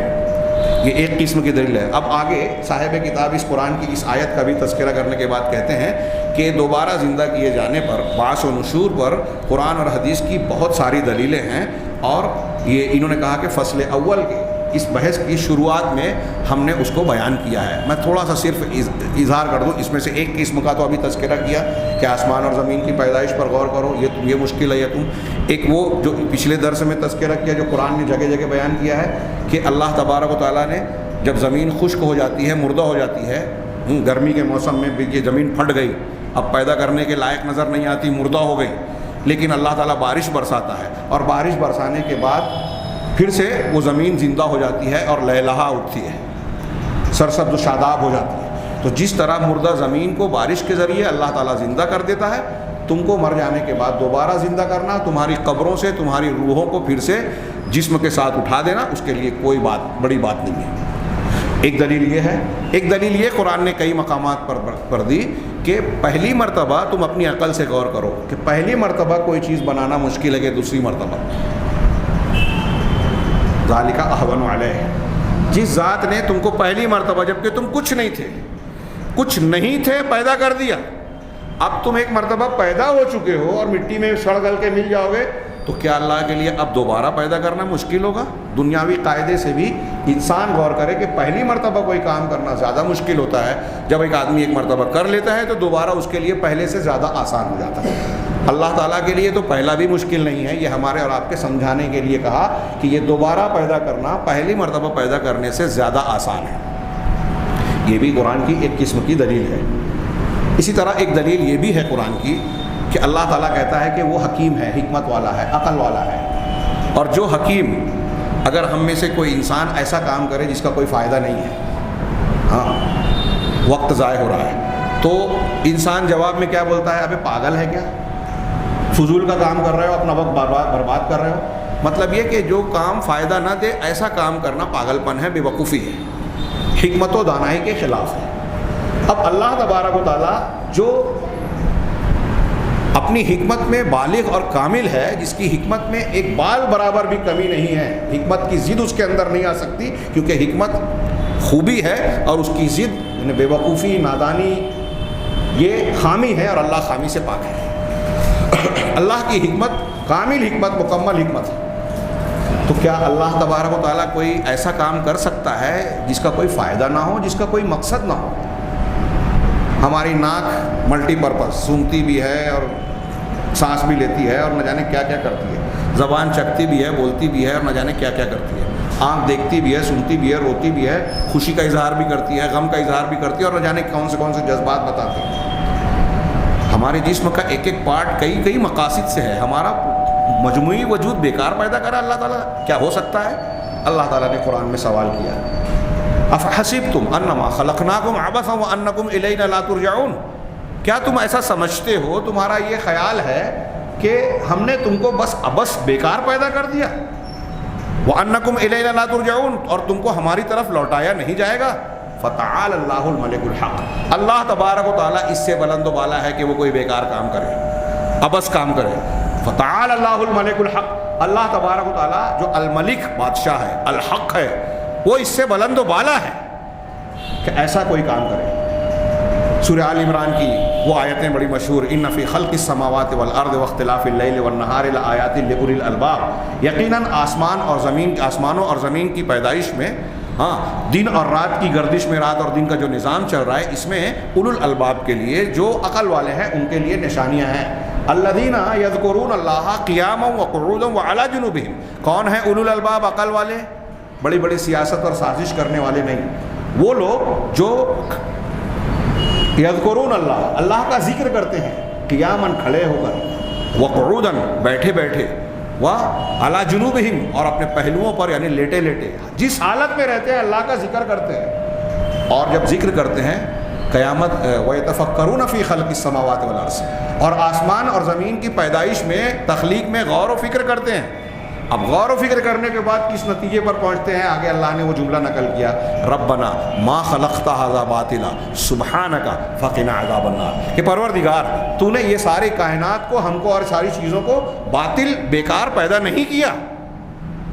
یہ ایک قسم کی دلیل ہے۔ اب آگے صاحب کتاب اس قرآن کی اس آیت کا بھی تذکرہ کرنے کے بعد کہتے ہیں کہ دوبارہ زندہ کیے جانے پر، بعث و نشور پر قرآن اور حدیث کی بہت ساری دلیلیں ہیں، اور یہ انہوں نے کہا کہ فصل اول کے اس بحث کی شروعات میں ہم نے اس کو بیان کیا ہے۔ میں تھوڑا سا صرف اظہار کر دوں، اس میں سے ایک قسم کا تو ابھی تذکرہ کیا کہ آسمان اور زمین کی پیدائش پر غور کرو، یہ مشکل ہے یا تم۔ ایک وہ جو پچھلے درس میں تذکرہ کیا جو قرآن نے جگہ جگہ بیان کیا ہے کہ اللہ تبارک و تعالیٰ نے جب زمین خشک ہو جاتی ہے، مردہ ہو جاتی ہے، گرمی کے موسم میں یہ زمین پھٹ گئی، اب پیدا کرنے کے لائق نظر نہیں آتی، مردہ ہو گئی، لیکن اللہ تعالیٰ بارش برساتا ہے، اور بارش برسانے کے بعد پھر سے وہ زمین زندہ ہو جاتی ہے اور لہلہا اٹھتی ہے، سرسبز و شاداب ہو جاتی ہے۔ تو جس طرح مردہ زمین کو بارش کے ذریعے اللہ تعالیٰ زندہ کر دیتا ہے، تم کو مر جانے کے بعد دوبارہ زندہ کرنا، تمہاری قبروں سے تمہاری روحوں کو پھر سے جسم کے ساتھ اٹھا دینا، اس کے لیے کوئی بڑی بات نہیں ہے۔ ایک دلیل یہ ہے۔ ایک دلیل یہ قرآن نے کئی مقامات پر دی کہ پہلی مرتبہ تم اپنی عقل سے غور کرو کہ پہلی مرتبہ کوئی چیز بنانا مشکل ہے کہ دوسری مرتبہ، ذالک اہون علیہ، جس ذات نے تم کو پہلی مرتبہ جبکہ تم کچھ نہیں تھے پیدا کر دیا، اب تم ایک مرتبہ پیدا ہو چکے ہو اور مٹی میں سڑ گل کے مل جاؤ گے، تو کیا اللہ کے لیے اب دوبارہ پیدا کرنا مشکل ہوگا؟ دنیاوی قاعدے سے بھی انسان غور کرے کہ پہلی مرتبہ کوئی کام کرنا زیادہ مشکل ہوتا ہے، جب ایک آدمی ایک مرتبہ کر لیتا ہے تو دوبارہ اس کے لیے پہلے سے زیادہ آسان ہو جاتا ہے۔ اللہ تعالیٰ کے لیے تو پہلا بھی مشکل نہیں ہے، یہ ہمارے اور آپ کے سمجھانے کے لیے کہا کہ یہ دوبارہ پیدا کرنا پہلی مرتبہ پیدا کرنے سے زیادہ آسان ہے۔ یہ بھی قرآن کی ایک قسم کی دلیل ہے۔ اسی طرح ایک دلیل یہ بھی ہے قرآن کی کہ اللہ تعالیٰ کہتا ہے کہ وہ حکیم ہے، حکمت والا ہے، عقل والا ہے، اور جو حکیم، اگر ہم میں سے کوئی انسان ایسا کام کرے جس کا کوئی فائدہ نہیں ہے، ہاں وقت ضائع ہو رہا ہے، تو انسان جواب میں کیا بولتا ہے؟ ابے پاگل ہے کیا، فضول کا کام کر رہے ہو، اپنا وقت برباد کر رہے ہو۔ مطلب یہ کہ جو کام فائدہ نہ دے ایسا کام کرنا پاگل پن ہے، بے وقوفی ہے، حکمت و دانائی کے خلاف ہے۔ اب اللہ تبارک و تعالیٰ جو اپنی حکمت میں بالغ اور کامل ہے، جس کی حکمت میں ایک بال برابر بھی کمی نہیں ہے، حکمت کی ضد اس کے اندر نہیں آ سکتی، کیونکہ حکمت خوبی ہے اور اس کی ضد یعنی بے وقوفی، نادانی، یہ خامی ہے، اور اللہ خامی سے پاک ہے۔ اللہ کی حکمت کامل حکمت، مکمل حکمت ہے، تو کیا اللہ تبارک و تعالیٰ کوئی ایسا کام کر سکتا ہے جس کا کوئی فائدہ نہ ہو، جس کا کوئی مقصد نہ ہو؟ ہماری ناک ملٹی پرپز، سونگتی بھی ہے اور سانس بھی لیتی ہے اور نہ جانے کیا کیا کرتی ہے، زبان چکھتی بھی ہے، بولتی بھی ہے اور نہ جانے کیا کیا کرتی ہے، آنکھ دیکھتی بھی ہے، سنتی بھی ہے، روتی بھی ہے، خوشی کا اظہار بھی کرتی ہے، غم کا اظہار بھی کرتی ہے اور نہ جانے کون سے جذبات بتاتی ہے۔ ہمارے جسم کا ایک ایک پارٹ کئی مقاصد سے ہے، ہمارا مجموعی وجود بیکار پیدا کرا اللہ تعالیٰ، کیا ہو سکتا ہے؟ اللہ تعالیٰ نے قرآن میں سوال کیا، افحسبتم انما خلقناکم عبثا وانکم الینا لا ترجعون، کیا تم ایسا سمجھتے ہو، تمہارا یہ خیال ہے کہ ہم نے تم کو بس عبث بیکار پیدا کر دیا، وانکم الینا لا ترجعون، اور تم کو ہماری طرف لوٹایا نہیں جائے گا؟ فتعال اللہ الملک الحق، اللہ تبارک و تعالیٰ اس سے بلند و بالا ہے کہ وہ کوئی بیکار کام کرے، عبث کام کرے۔ فتعال اللہ الملک الحق، اللہ تبارک و تعالیٰ جو الملک بادشاہ ہے، الحق ہے، وہ اس سے بلند و بالا ہے کہ ایسا کوئی کام کرے۔ سورہ آل عمران کی وہ آیتیں بڑی مشہور، ان فی خلق السماوات والارض واختلاف اللیل والنہار لآیات لأولی الالباب، یقیناً آسمانوں اور زمین کی پیدائش میں، دن اور رات کی گردش میں، رات اور دن کا جو نظام چل رہا ہے، اس میں اولو الالباب کے لیے، جو عقل والے ہیں ان کے لیے نشانیاں ہیں۔ الذین یذکرون اللہ قیاما وقعودا وعلی جنوبہم، کون ہیں اولو الالباب؟ عقل والے، بڑی بڑی سیاست اور سازش کرنے والے نہیں، وہ لوگ جو یذکرون اللہ، اللہ کا ذکر کرتے ہیں، قیاماً کھڑے ہو کر، وقعودا بیٹھے بیٹھے، وعلی جنوبہم اور اپنے پہلوؤں پر یعنی لیٹے لیٹے، جس حالت میں رہتے ہیں اللہ کا ذکر کرتے ہیں۔ اور جب ذکر کرتے ہیں قیامت، وَيَتَفَكَّرُونَ فِي خَلْقِ السَّمَاوَاتِ وَالْأَرْضِ، اور آسمان اور زمین کی پیدائش میں، تخلیق میں غور و فکر کرتے ہیں۔ اب غور و فکر کرنے کے بعد کس نتیجے پر پہنچتے ہیں؟ آگے اللہ نے وہ جملہ نقل کیا، ربنا ما خلقت ھذا باطلا سبحانک فقنا عذاب النار، کہ پروردگار تو نے یہ ساری کائنات کو، ہم کو اور ساری چیزوں کو باطل بیکار پیدا نہیں کیا،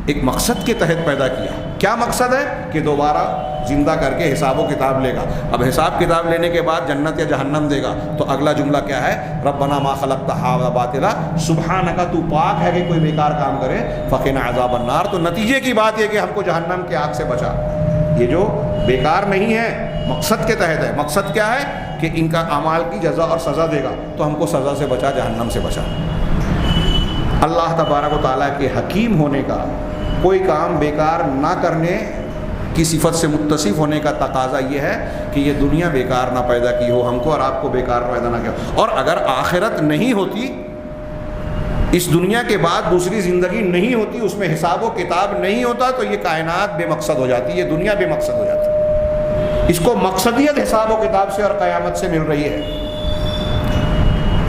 ایک مقصد کے تحت پیدا کیا۔ کیا مقصد ہے؟ کہ دوبارہ زندہ کر کے حساب و کتاب لے گا۔ اب حساب کتاب لینے کے بعد جنت یا جہنم دے گا، تو اگلا جملہ کیا ہے؟ ربنا ما خلقت ھذا باطلا سبحانک، تو پاک ہے کہ کوئی بیکار کام کرے، فقنا عذاب النار، تو نتیجے کی بات یہ کہ ہم کو جہنم کی آگ سے بچا۔ یہ جو بیکار نہیں ہے، مقصد کے تحت ہے۔ مقصد کیا ہے؟ کہ ان کا اعمال کی جزا اور سزا دے گا، تو ہم کو سزا سے بچا، جہنم سے بچا۔ اللہ تبارک و تعالیٰ کے حکیم ہونے کا، کوئی کام بیکار نہ کرنے کی صفت سے متصف ہونے کا تقاضا یہ ہے کہ یہ دنیا بیکار نہ پیدا کی ہو، ہم کو اور آپ کو بیکار پیدا نہ کیا ہو۔ اور اگر آخرت نہیں ہوتی، اس دنیا کے بعد دوسری زندگی نہیں ہوتی، اس میں حساب و کتاب نہیں ہوتا، تو یہ کائنات بے مقصد ہو جاتی، یہ دنیا بے مقصد ہو جاتی۔ اس کو مقصدیت حساب و کتاب سے اور قیامت سے مل رہی ہے۔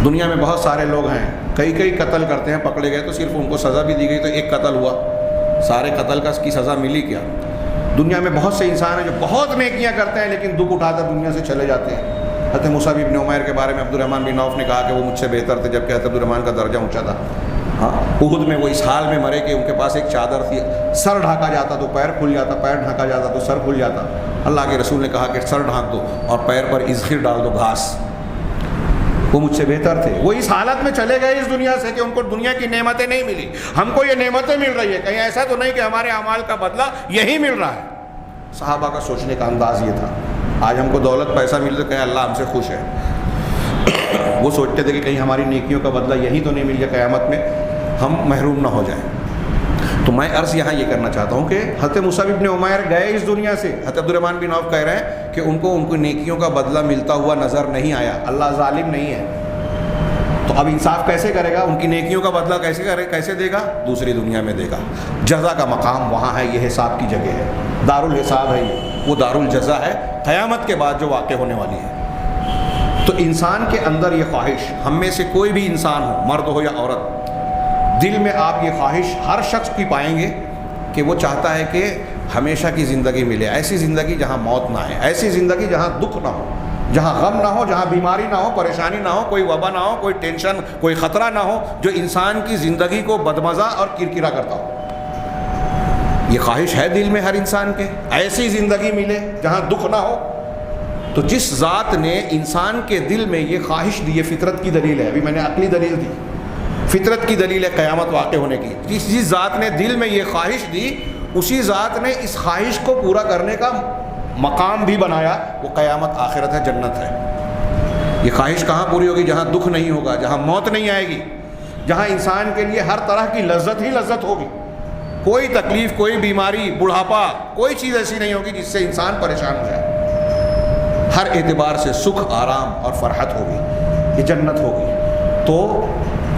دنیا میں بہت سارے لوگ ہیں، کئی قتل کرتے ہیں، پکڑے گئے تو صرف ان کو سزا بھی دی گئی تو ایک قتل ہوا، سارے قتل کا اس کی سزا ملی کیا؟ دنیا میں بہت سے انسان ہیں جو بہت نیکیاں کرتے ہیں لیکن دکھ اٹھا کر دنیا سے چلے جاتے ہیں۔ حضرت مصعب بن عمیر کے بارے میں عبد الرحمن بن عوف نے کہا کہ وہ مجھ سے بہتر تھے، جبکہ حضرت عبد الرحمن کا درجہ اونچا تھا۔ احد میں وہ اس حال میں مرے کہ ان کے پاس ایک چادر تھی، سر ڈھانکا جاتا تو پیر کھل جاتا، پیر ڈھانکا جاتا تو سر کھل جاتا۔ اللہ کے رسول نے کہا کہ سر ڈھانک دو اور پیر پر اذخر ڈال دو، گھاس۔ وہ مجھ سے بہتر تھے، وہ اس حالت میں چلے گئے اس دنیا سے کہ ان کو دنیا کی نعمتیں نہیں ملی، ہم کو یہ نعمتیں مل رہی ہے، کہیں ایسا تو نہیں کہ ہمارے اعمال کا بدلہ یہی مل رہا ہے۔ صحابہ کا سوچنے کا انداز یہ تھا۔ آج ہم کو دولت پیسہ مل تو کہیں اللہ ہم سے خوش ہے، وہ سوچتے تھے کہ کہیں ہماری نیکیوں کا بدلہ یہی تو نہیں مل گیا، قیامت میں ہم محروم نہ ہو جائیں۔ تو میں عرض یہاں یہ کرنا چاہتا ہوں کہ حضرت مصعب بن عمیر گئے اس دنیا سے، حضرت عبد الرحمن بن عوف کہہ رہے ہیں کہ ان کو نیکیوں کا بدلہ ملتا ہوا نظر نہیں آیا۔ اللہ ظالم نہیں ہے، تو اب انصاف کیسے کرے گا؟ ان کی نیکیوں کا بدلہ کیسے دے گا؟ دوسری دنیا میں دے گا۔ جزا کا مقام وہاں ہے، یہ حساب کی جگہ ہے، دار الحساب ہے، وہ دار الجزا ہے، قیامت کے بعد جو واقع ہونے والی ہے۔ تو انسان کے اندر یہ خواہش، ہم میں سے کوئی بھی انسان ہو، مرد ہو یا عورت، دل میں آپ یہ خواہش ہر شخص کی پائیں گے کہ وہ چاہتا ہے کہ ہمیشہ کی زندگی ملے، ایسی زندگی جہاں موت نہ آئے، ایسی زندگی جہاں دکھ نہ ہو، جہاں غم نہ ہو، جہاں بیماری نہ ہو، پریشانی نہ ہو، کوئی وبا نہ ہو، کوئی ٹینشن، کوئی خطرہ نہ ہو، جو انسان کی زندگی کو بدمزہ اور کرکرا کرتا ہو۔ یہ خواہش ہے دل میں ہر انسان کے، ایسی زندگی ملے جہاں دکھ نہ ہو۔ تو جس ذات نے انسان کے دل میں یہ خواہش دی، یہ فطرت کی دلیل ہے، ابھی میں نے عقلی دلیل دی، فطرت کی دلیل ہے قیامت واقع ہونے کی۔ جس ذات نے دل میں یہ خواہش دی، اسی ذات نے اس خواہش کو پورا کرنے کا مقام بھی بنایا، وہ قیامت آخرت ہے، جنت ہے۔ یہ خواہش کہاں پوری ہوگی؟ جہاں دکھ نہیں ہوگا، جہاں موت نہیں آئے گی، جہاں انسان کے لیے ہر طرح کی لذت ہی لذت ہوگی، کوئی تکلیف، کوئی بیماری، بڑھاپا، کوئی چیز ایسی نہیں ہوگی جس سے انسان پریشان ہو جائے، ہر اعتبار سے سکھ، آرام اور فرحت ہوگی، یہ جنت ہوگی۔ تو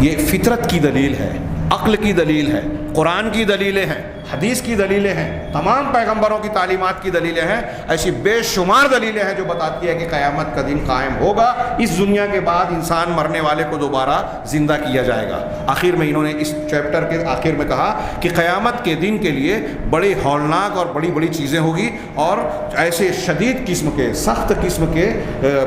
یہ فطرت کی دلیل ہے، عقل کی دلیل ہے، قرآن کی دلیلیں ہیں، حدیث کی دلیلیں ہیں، تمام پیغمبروں کی تعلیمات کی دلیلیں ہیں، ایسی بے شمار دلیلیں ہیں جو بتاتی ہے کہ قیامت کا دن قائم ہوگا، اس دنیا کے بعد انسان مرنے والے کو دوبارہ زندہ کیا جائے گا۔ آخر میں انہوں نے اس چیپٹر کے آخر میں کہا کہ قیامت کے دن کے لیے بڑی ہولناک اور بڑی بڑی چیزیں ہوگی، اور ایسے شدید قسم کے، سخت قسم کے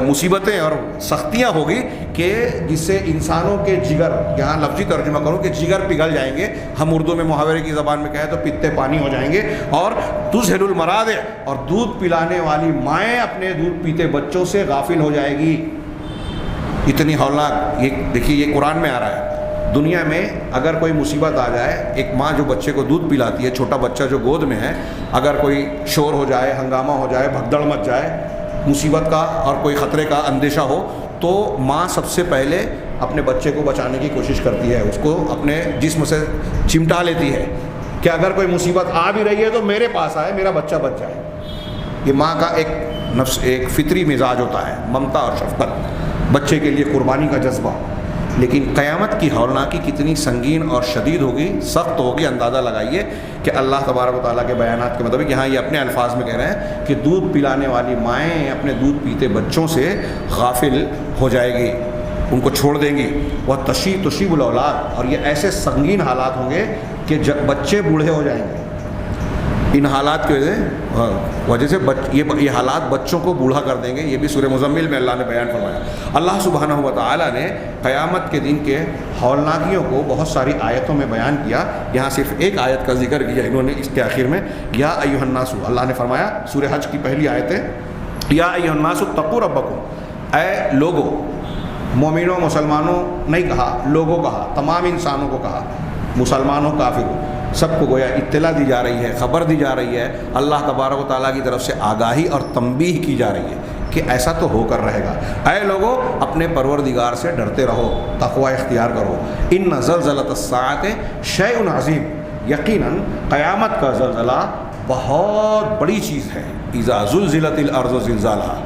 مصیبتیں اور سختیاں ہوگی کہ جس سے انسانوں کے جگر، یہاں لفظی ترجمہ کروں کہ جگر پگھل جائیں گے، ہم اردو میں محاورے کی زبان میں کہیں تو پتے پانی ہو جائیں گے، اور تذہل المراضع، اور دودھ پلانے والی مائیں اپنے دودھ پیتے بچوں سے غافل ہو جائے گی۔ اتنی ہولناک، یہ دیکھیے یہ قرآن میں آ رہا ہے۔ دنیا میں اگر کوئی مصیبت آ جائے، ایک ماں جو بچے کو دودھ پلاتی ہے، چھوٹا بچہ جو گود میں ہے، اگر کوئی شور ہو جائے، ہنگامہ ہو جائے، بھگدڑ مچ جائے، مصیبت کا اور کوئی خطرے کا اندیشہ ہو، تو ماں سب سے پہلے اپنے بچے کو بچانے کی کوشش کرتی ہے، اس کو اپنے جسم سے چمٹا لیتی ہے کہ اگر کوئی مصیبت آ بھی رہی ہے تو میرے پاس آئے، میرا بچہ بچ جائے۔ یہ ماں کا ایک نفس، ایک فطری مزاج ہوتا ہے، ممتا اور شفقت، بچے کے لیے قربانی کا جذبہ۔ لیکن قیامت کی ہولناکی کتنی سنگین اور شدید ہوگی، سخت ہوگی، اندازہ لگائیے کہ اللہ تبارک و تعالیٰ کے بیانات کے مطابق یہاں یہ اپنے الفاظ میں کہہ رہے ہیں کہ دودھ پلانے والی مائیں اپنے دودھ پیتے بچوں سے غافل ہو جائے گی، ان کو چھوڑ دیں گی۔ وہ تصیب الاولاد، اور یہ ایسے سنگین حالات ہوں گے کہ جب بچے بوڑھے ہو جائیں گے، ان حالات کی وجہ سے یہ حالات بچوں کو بوڑھا کر دیں گے۔ یہ بھی سورہ مزمل میں اللہ نے بیان فرمایا۔ اللہ سبحانہ و تعالیٰ نے قیامت کے دن کے ہولناکیوں کو بہت ساری آیتوں میں بیان کیا، یہاں صرف ایک آیت کا ذکر کیا انہوں نے اس کے آخر میں، یا ایھا الناس، اللہ نے فرمایا سورہ حج کی پہلی آیت ہے، یا ایھا الناس اتقوا ربکم، اے لوگو، مومنوں مسلمانوں نہیں کہا، لوگوں کہا، تمام انسانوں کو کہا، مسلمانوں کافروں، سب کو گویا اطلاع دی جا رہی ہے، خبر دی جا رہی ہے، اللہ تبارک و تعالیٰ کی طرف سے آگاہی اور تنبیہ کی جا رہی ہے کہ ایسا تو ہو کر رہے گا۔ اے لوگو، اپنے پروردگار سے ڈرتے رہو، تقوی اختیار کرو۔ ان زلزلۃ الساعۃ شیء عظیم، یقیناً قیامت کا زلزلہ بہت بڑی چیز ہے۔ اذا زلزلت الارض زلزالہا،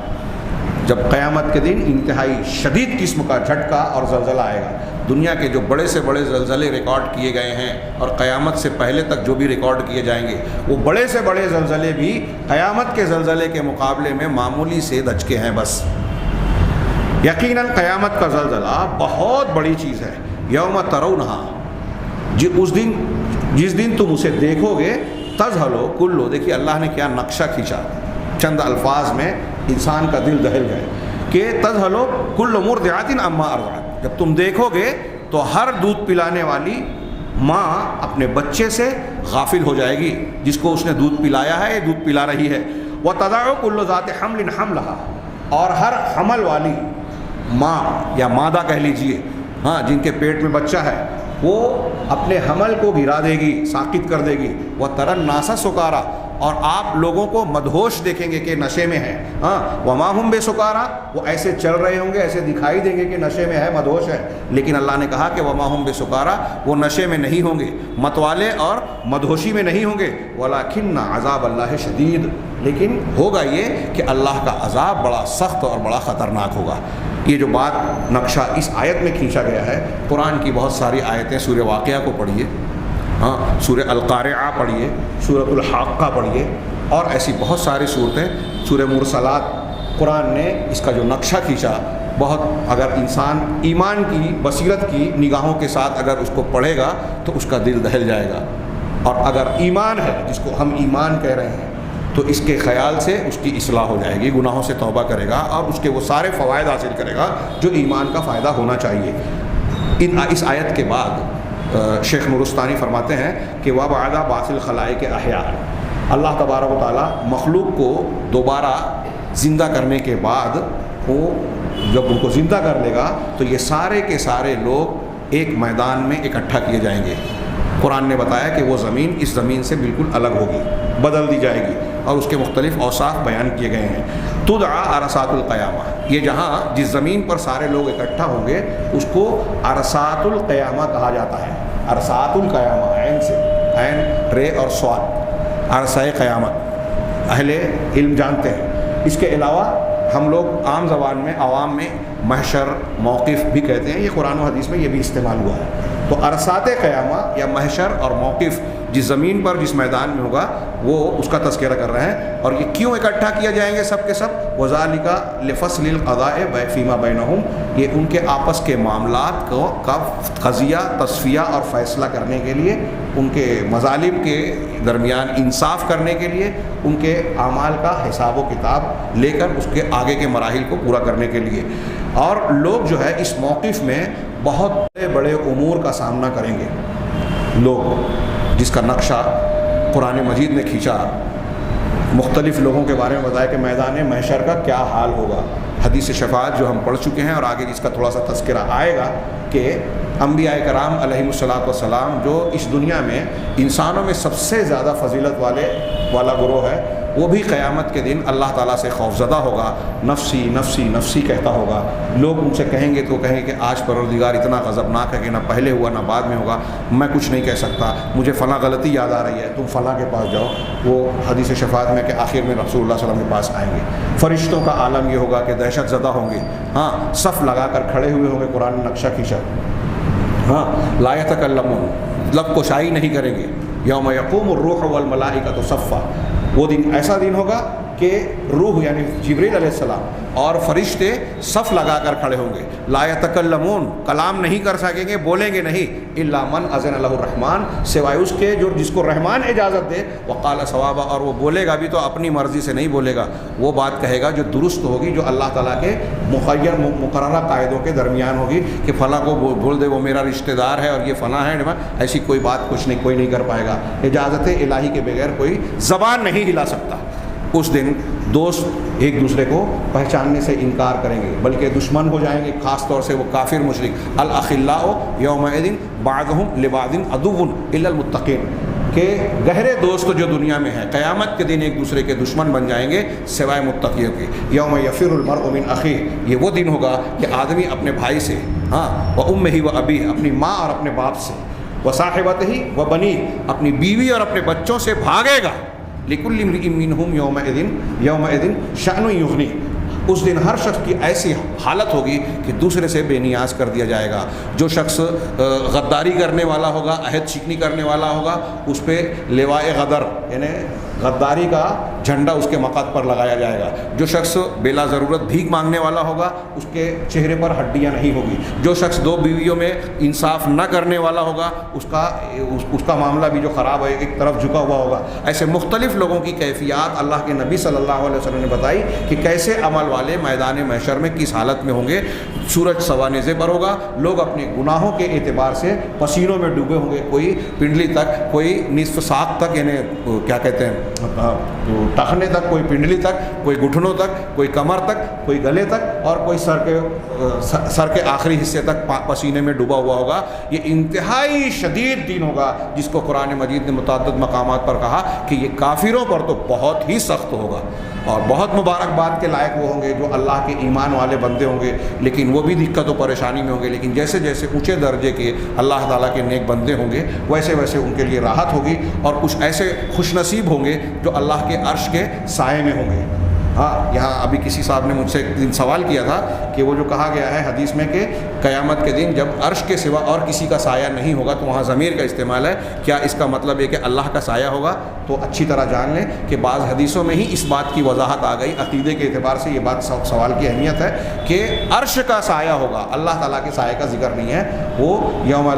جب قیامت کے دن انتہائی شدید قسم کا جھٹکا اور زلزلہ آئے گا۔ دنیا کے جو بڑے سے بڑے زلزلے ریکارڈ کیے گئے ہیں اور قیامت سے پہلے تک جو بھی ریکارڈ کیے جائیں گے، وہ بڑے سے بڑے زلزلے بھی قیامت کے زلزلے کے مقابلے میں معمولی سے دھچکے ہیں بس۔ یقیناً قیامت کا زلزلہ بہت بڑی چیز ہے۔ یوم ترونہا، جس دن تم اسے دیکھو گے، تذہل کل، دیکھیے اللہ نے کیا نقشہ کھینچا چند الفاظ میں، انسان کا دل دہل گئے کہ تذہل کل مرضعۃ عما ارضعت، جب تم دیکھو گے تو ہر دودھ پلانے والی ماں اپنے بچے سے غافل ہو جائے گی، جس کو اس نے دودھ پلایا ہے، دودھ پلا رہی ہے۔ وتضع کل ذات حمل حملھا، اور ہر حمل والی ماں یا مادہ کہہ لیجئے، ہاں، جن کے پیٹ میں بچہ ہے، وہ اپنے حمل کو گرا دے گی، ساقط کر دے گی۔ وتری الناس سکارا، اور آپ لوگوں کو مدہوش دیکھیں گے کہ نشے میں ہے، ہاں، وما ہم بسکارا، وہ ایسے چل رہے ہوں گے، ایسے دکھائی دیں گے کہ نشے میں ہے، مدہوش ہے، لیکن اللہ نے کہا کہ وما ہم بسکارا، وہ نشے میں نہیں ہوں گے، متوالے اور مدہوشی میں نہیں ہوں گے، ولکن عذاب اللہ شدید، لیکن ہوگا یہ کہ اللہ کا عذاب بڑا سخت اور بڑا خطرناک ہوگا۔ یہ جو بات نقشہ اس آیت میں کھینچا گیا ہے، قرآن کی بہت ساری آیتیں، سورہ واقعہ کو پڑھیے، ہاں، سورہ القارعہ پڑھیے، سورۃ الحاقہ پڑھیے، اور ایسی بہت ساری صورتیں، سورہ مرسلات، قرآن نے اس کا جو نقشہ کھینچا، بہت، اگر انسان ایمان کی، بصیرت کی نگاہوں کے ساتھ اگر اس کو پڑھے گا تو اس کا دل دہل جائے گا، اور اگر ایمان ہے، جس کو ہم ایمان کہہ رہے ہیں، تو اس کے خیال سے اس کی اصلاح ہو جائے گی، گناہوں سے توبہ کرے گا اور اس کے وہ سارے فوائد حاصل کرے گا جو ایمان کا فائدہ ہونا چاہیے۔ اس آیت کے بعد شیخ نورستانی فرماتے ہیں کہ وَبَعْدَ بَعْثِ الْخَلَائِقِ أَحْيَاءً، اللہ تبارک و تعالیٰ مخلوق کو دوبارہ زندہ کرنے کے بعد، وہ جب ان کو زندہ کر لے گا تو یہ سارے کے سارے لوگ ایک میدان میں اکٹھا کیے جائیں گے، قرآن نے بتایا کہ وہ زمین اس زمین سے بالکل الگ ہوگی، بدل دی جائے گی، اور اس کے مختلف اوصاف بیان کیے گئے ہیں۔ تدعا عرصات القیامہ، یہ جہاں جس زمین پر سارے لوگ اکٹھا ہوں گے اس کو عرصات القیامہ کہا جاتا ہے۔ عرصات القیامہ، عین سے، عین رے اور صاد، عرصۂ قیامت اہل علم جانتے ہیں۔ اس کے علاوہ ہم لوگ عام زبان میں، عوام میں محشر، موقف بھی کہتے ہیں، یہ قرآن و حدیث میں یہ بھی استعمال ہوا ہے۔ تو عرصات قیامہ یا محشر اور موقف جس زمین پر جس میدان میں ہوگا وہ اس کا تذکرہ کر رہے ہیں۔ اور یہ کیوں اکٹھا کیا جائیں گے سب کے سب؟ وَذَلِكَ لِفَصْلِ الْقَضَاءِ فِيمَا بَيْنَهُمْ، یہ ان کے آپس کے معاملات کا قضیہ، تصفیہ اور فیصلہ کرنے کے لیے، ان کے مظالم کے درمیان انصاف کرنے کے لیے، ان کے اعمال کا حساب و کتاب لے کر اس کے آگے کے مراحل کو پورا کرنے کے لیے۔ اور لوگ جو ہے اس موقف میں بہت بڑے بڑے امور کا سامنا کریں گے لوگ، جس کا نقشہ قرآن مجید نے کھینچا، مختلف لوگوں کے بارے میں بتایا کہ میدان محشر کا کیا حال ہوگا۔ حدیث شفاعت جو ہم پڑھ چکے ہیں اور آگے اس کا تھوڑا سا تذکرہ آئے گا کہ انبیاء کرام علیہم الصلاۃ والسلام جو اس دنیا میں انسانوں میں سب سے زیادہ فضیلت والا گروہ ہے، وہ بھی قیامت کے دن اللہ تعالیٰ سے خوفزدہ ہوگا، نفسی نفسی نفسی کہتا ہوگا۔ لوگ ان سے کہیں گے تو کہیں گے کہ آج پروردگار اتنا غضبناک ہے کہ نہ پہلے ہوا نہ بعد میں ہوگا، میں کچھ نہیں کہہ سکتا، مجھے فلاں غلطی یاد آ رہی ہے، تم فلاں کے پاس جاؤ۔ وہ حدیث شفاعت میں کہ آخر میں رسول اللہ صلی اللہ علیہ وسلم کے پاس آئیں گے۔ فرشتوں کا عالم یہ ہوگا کہ دہشت زدہ ہوں گے، ہاں، صف لگا کر کھڑے ہوئے ہوں گے، قرآن نے نقشہ کھینچا، ہاں، لا یتکلمون، لب کشائی نہیں کریں گے۔ یوم یقوم الروح والملائکۃ صفا، وہ دن ایسا دن ہوگا کہ روح یعنی جبریل علیہ السلام اور فرشتے صف لگا کر کھڑے ہوں گے۔ لا یتکلمون، کلام نہیں کر سکیں گے، بولیں گے نہیں، الا من اذن له الرحمن، سوائے اس کے جو جس کو رحمان اجازت دے، وقال صوابا، اور وہ بولے گا بھی تو اپنی مرضی سے نہیں بولے گا، وہ بات کہے گا جو درست ہوگی، جو اللہ تعالیٰ کے مقررہ قاعدوں کے درمیان ہوگی کہ فلاں کو بول دے وہ میرا رشتہ دار ہے اور یہ فلاں ہے، ایسی کوئی بات کچھ نہیں، کوئی نہیں کر پائے گا۔ اجازت الہی کے بغیر کوئی زبان نہیں ہلا سکتا۔ اس دن دوست ایک دوسرے کو پہچاننے سے انکار کریں گے، بلکہ دشمن ہو جائیں گے، خاص طور سے وہ کافر مشرک۔ الاخلاء یومئذ بعضهم لبعض عدو الا المتقین، کہ گہرے دوست جو دنیا میں ہیں قیامت کے دن ایک دوسرے کے دشمن بن جائیں گے سوائے متقیوں کے۔ یوم یفر المرء من اخیہ، یہ وہ دن ہوگا کہ آدمی اپنے بھائی سے، ہاں، وامہ وابیہ، اپنی ماں اور اپنے باپ سے، وصاحبتہ وبنیہ، اپنی بیوی اور اپنے بچوں سے بھاگے گا۔ لِكُلِّ امْرِئٍ مِّنْهُمْ يَوْمَئِذٍ شَأْنٌ يُغْنِيهِ، اس دن ہر شخص کی ایسی حالت ہوگی کہ دوسرے سے بے نیاز کر دیا جائے گا۔ جو شخص غداری کرنے والا ہوگا، عہد شکنی کرنے والا ہوگا، اس پہ لوائے غدر یعنی غداری کا جھنڈا اس کے مقعد پر لگایا جائے گا۔ جو شخص بلا ضرورت بھیک مانگنے والا ہوگا اس کے چہرے پر ہڈیاں نہیں ہوگی۔ جو شخص دو بیویوں میں انصاف نہ کرنے والا ہوگا اس کا معاملہ بھی جو خراب ہے، ایک طرف جھکا ہوا ہوگا۔ ایسے مختلف لوگوں کی کیفیات اللہ کے نبی صلی اللہ علیہ وسلم نے بتائی کہ کیسے عمل والے میدان محشر میں کس حالت میں ہوں گے۔ سورج سوانیزے پر ہوگا، لوگ اپنے گناہوں کے اعتبار سے پسینوں میں ڈوبے ہوں گے، کوئی پنڈلی تک، کوئی نصف ساق تک، یعنی کیا کہتے ہیں ٹخنے تک، کوئی پنڈلی تک، کوئی گھٹنوں تک، کوئی کمر تک، کوئی گلے تک، اور کوئی سر کے آخری حصے تک پسینے میں ڈوبا ہوا ہوگا۔ یہ انتہائی شدید دن ہوگا جس کو قرآن مجید نے متعدد مقامات پر کہا کہ یہ کافروں پر تو بہت ہی سخت ہوگا، اور بہت مبارکباد کے لائق وہ ہوں گے جو اللہ کے ایمان والے بندے ہوں گے، لیکن وہ بھی دقت و پریشانی میں ہوں گے، لیکن جیسے جیسے اونچے درجے کے اللہ تعالیٰ کے نیک بندے ہوں گے ویسے ویسے ان کے لیے راحت ہوگی، اور کچھ ایسے خوش نصیب ہوں گے جو اللہ کے عرش کے سائے میں ہوں گے۔ ہاں، یہاں ابھی کسی صاحب نے مجھ سے ایک دن سوال کیا تھا کہ وہ جو کہا گیا ہے حدیث میں کہ قیامت کے دن جب عرش کے سوا اور کسی کا سایہ نہیں ہوگا تو وہاں ضمیر کا استعمال ہے، کیا اس کا مطلب ہے کہ اللہ کا سایہ ہوگا؟ تو اچھی طرح جان لیں کہ بعض حدیثوں میں ہی اس بات کی وضاحت آ گئی، عقیدے کے اعتبار سے یہ بات سوال کی اہمیت ہے کہ عرش کا سایہ ہوگا، اللہ تعالیٰ کے سایہ کا ذکر نہیں ہے۔ وہ یوم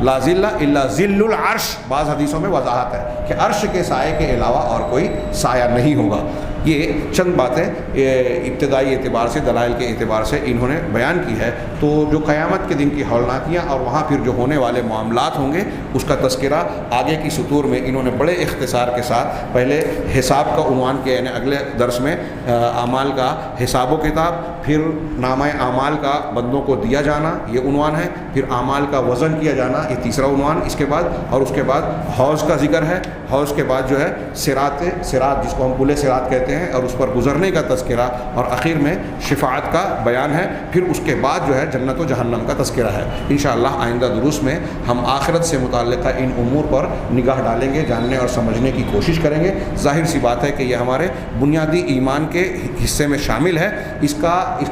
لا ظل الا ظل العرش، بعض حدیثوں میں وضاحت ہے کہ عرش کے سایہ کے علاوہ اور کوئی سایہ نہیں ہوگا۔ یہ چند باتیں ابتدائی اعتبار سے، دلائل کے اعتبار سے انہوں نے بیان کی ہے۔ تو جو قیامت کے دن کی ہولناکیاں اور وہاں پھر جو ہونے والے معاملات ہوں گے اس کا تذکرہ آگے کی سطور میں انہوں نے بڑے اختصار کے ساتھ پہلے حساب کا عنوان کیا، یعنی اگلے درس میں اعمال کا حساب و کتاب، پھر نامہ اعمال کا بندوں کو دیا جانا یہ عنوان ہے، پھر اعمال کا وزن کیا جانا یہ تیسرا عنوان اس کے بعد، اور اس کے بعد حوض کا ذکر ہے، حوض کے بعد جو ہے صراط جس کو ہم پل صراط کہتے ہیں اور اس پر گزرنے کا تذکرہ، اور آخر میں شفاعت کا بیان ہے، پھر اس کے بعد جو ہے جنت و جہنم کا تذکرہ ہے۔ انشاءاللہ آئندہ دروس میں ہم آخرت سے متعلقہ ان امور پر نگاہ ڈالیں گے، جاننے اور سمجھنے کی کوشش کریں گے۔ ظاہر سی بات ہے کہ یہ ہمارے بنیادی ایمان کے حصے میں شامل ہے، اس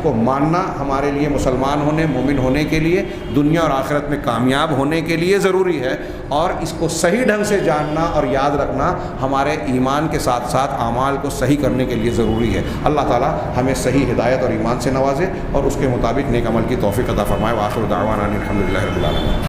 کو ماننا ہمارے لیے مسلمان ہونے، مومن ہونے کے لیے، دنیا اور آخرت میں کامیاب ہونے کے لیے ضروری ہے، اور اس کو صحیح ڈھنگ سے جاننا اور یاد رکھنا ہمارے ایمان کے ساتھ ساتھ اعمال کو صحیح کرنے کے لیے ضروری ہے۔ اللہ تعالی ہمیں صحیح ہدایت اور ایمان سے نوازے اور اس کے مطابق نیک عمل کی توفیق عطا فرمائے۔ وآخر دعوانا الحمدللہ رب العالمین۔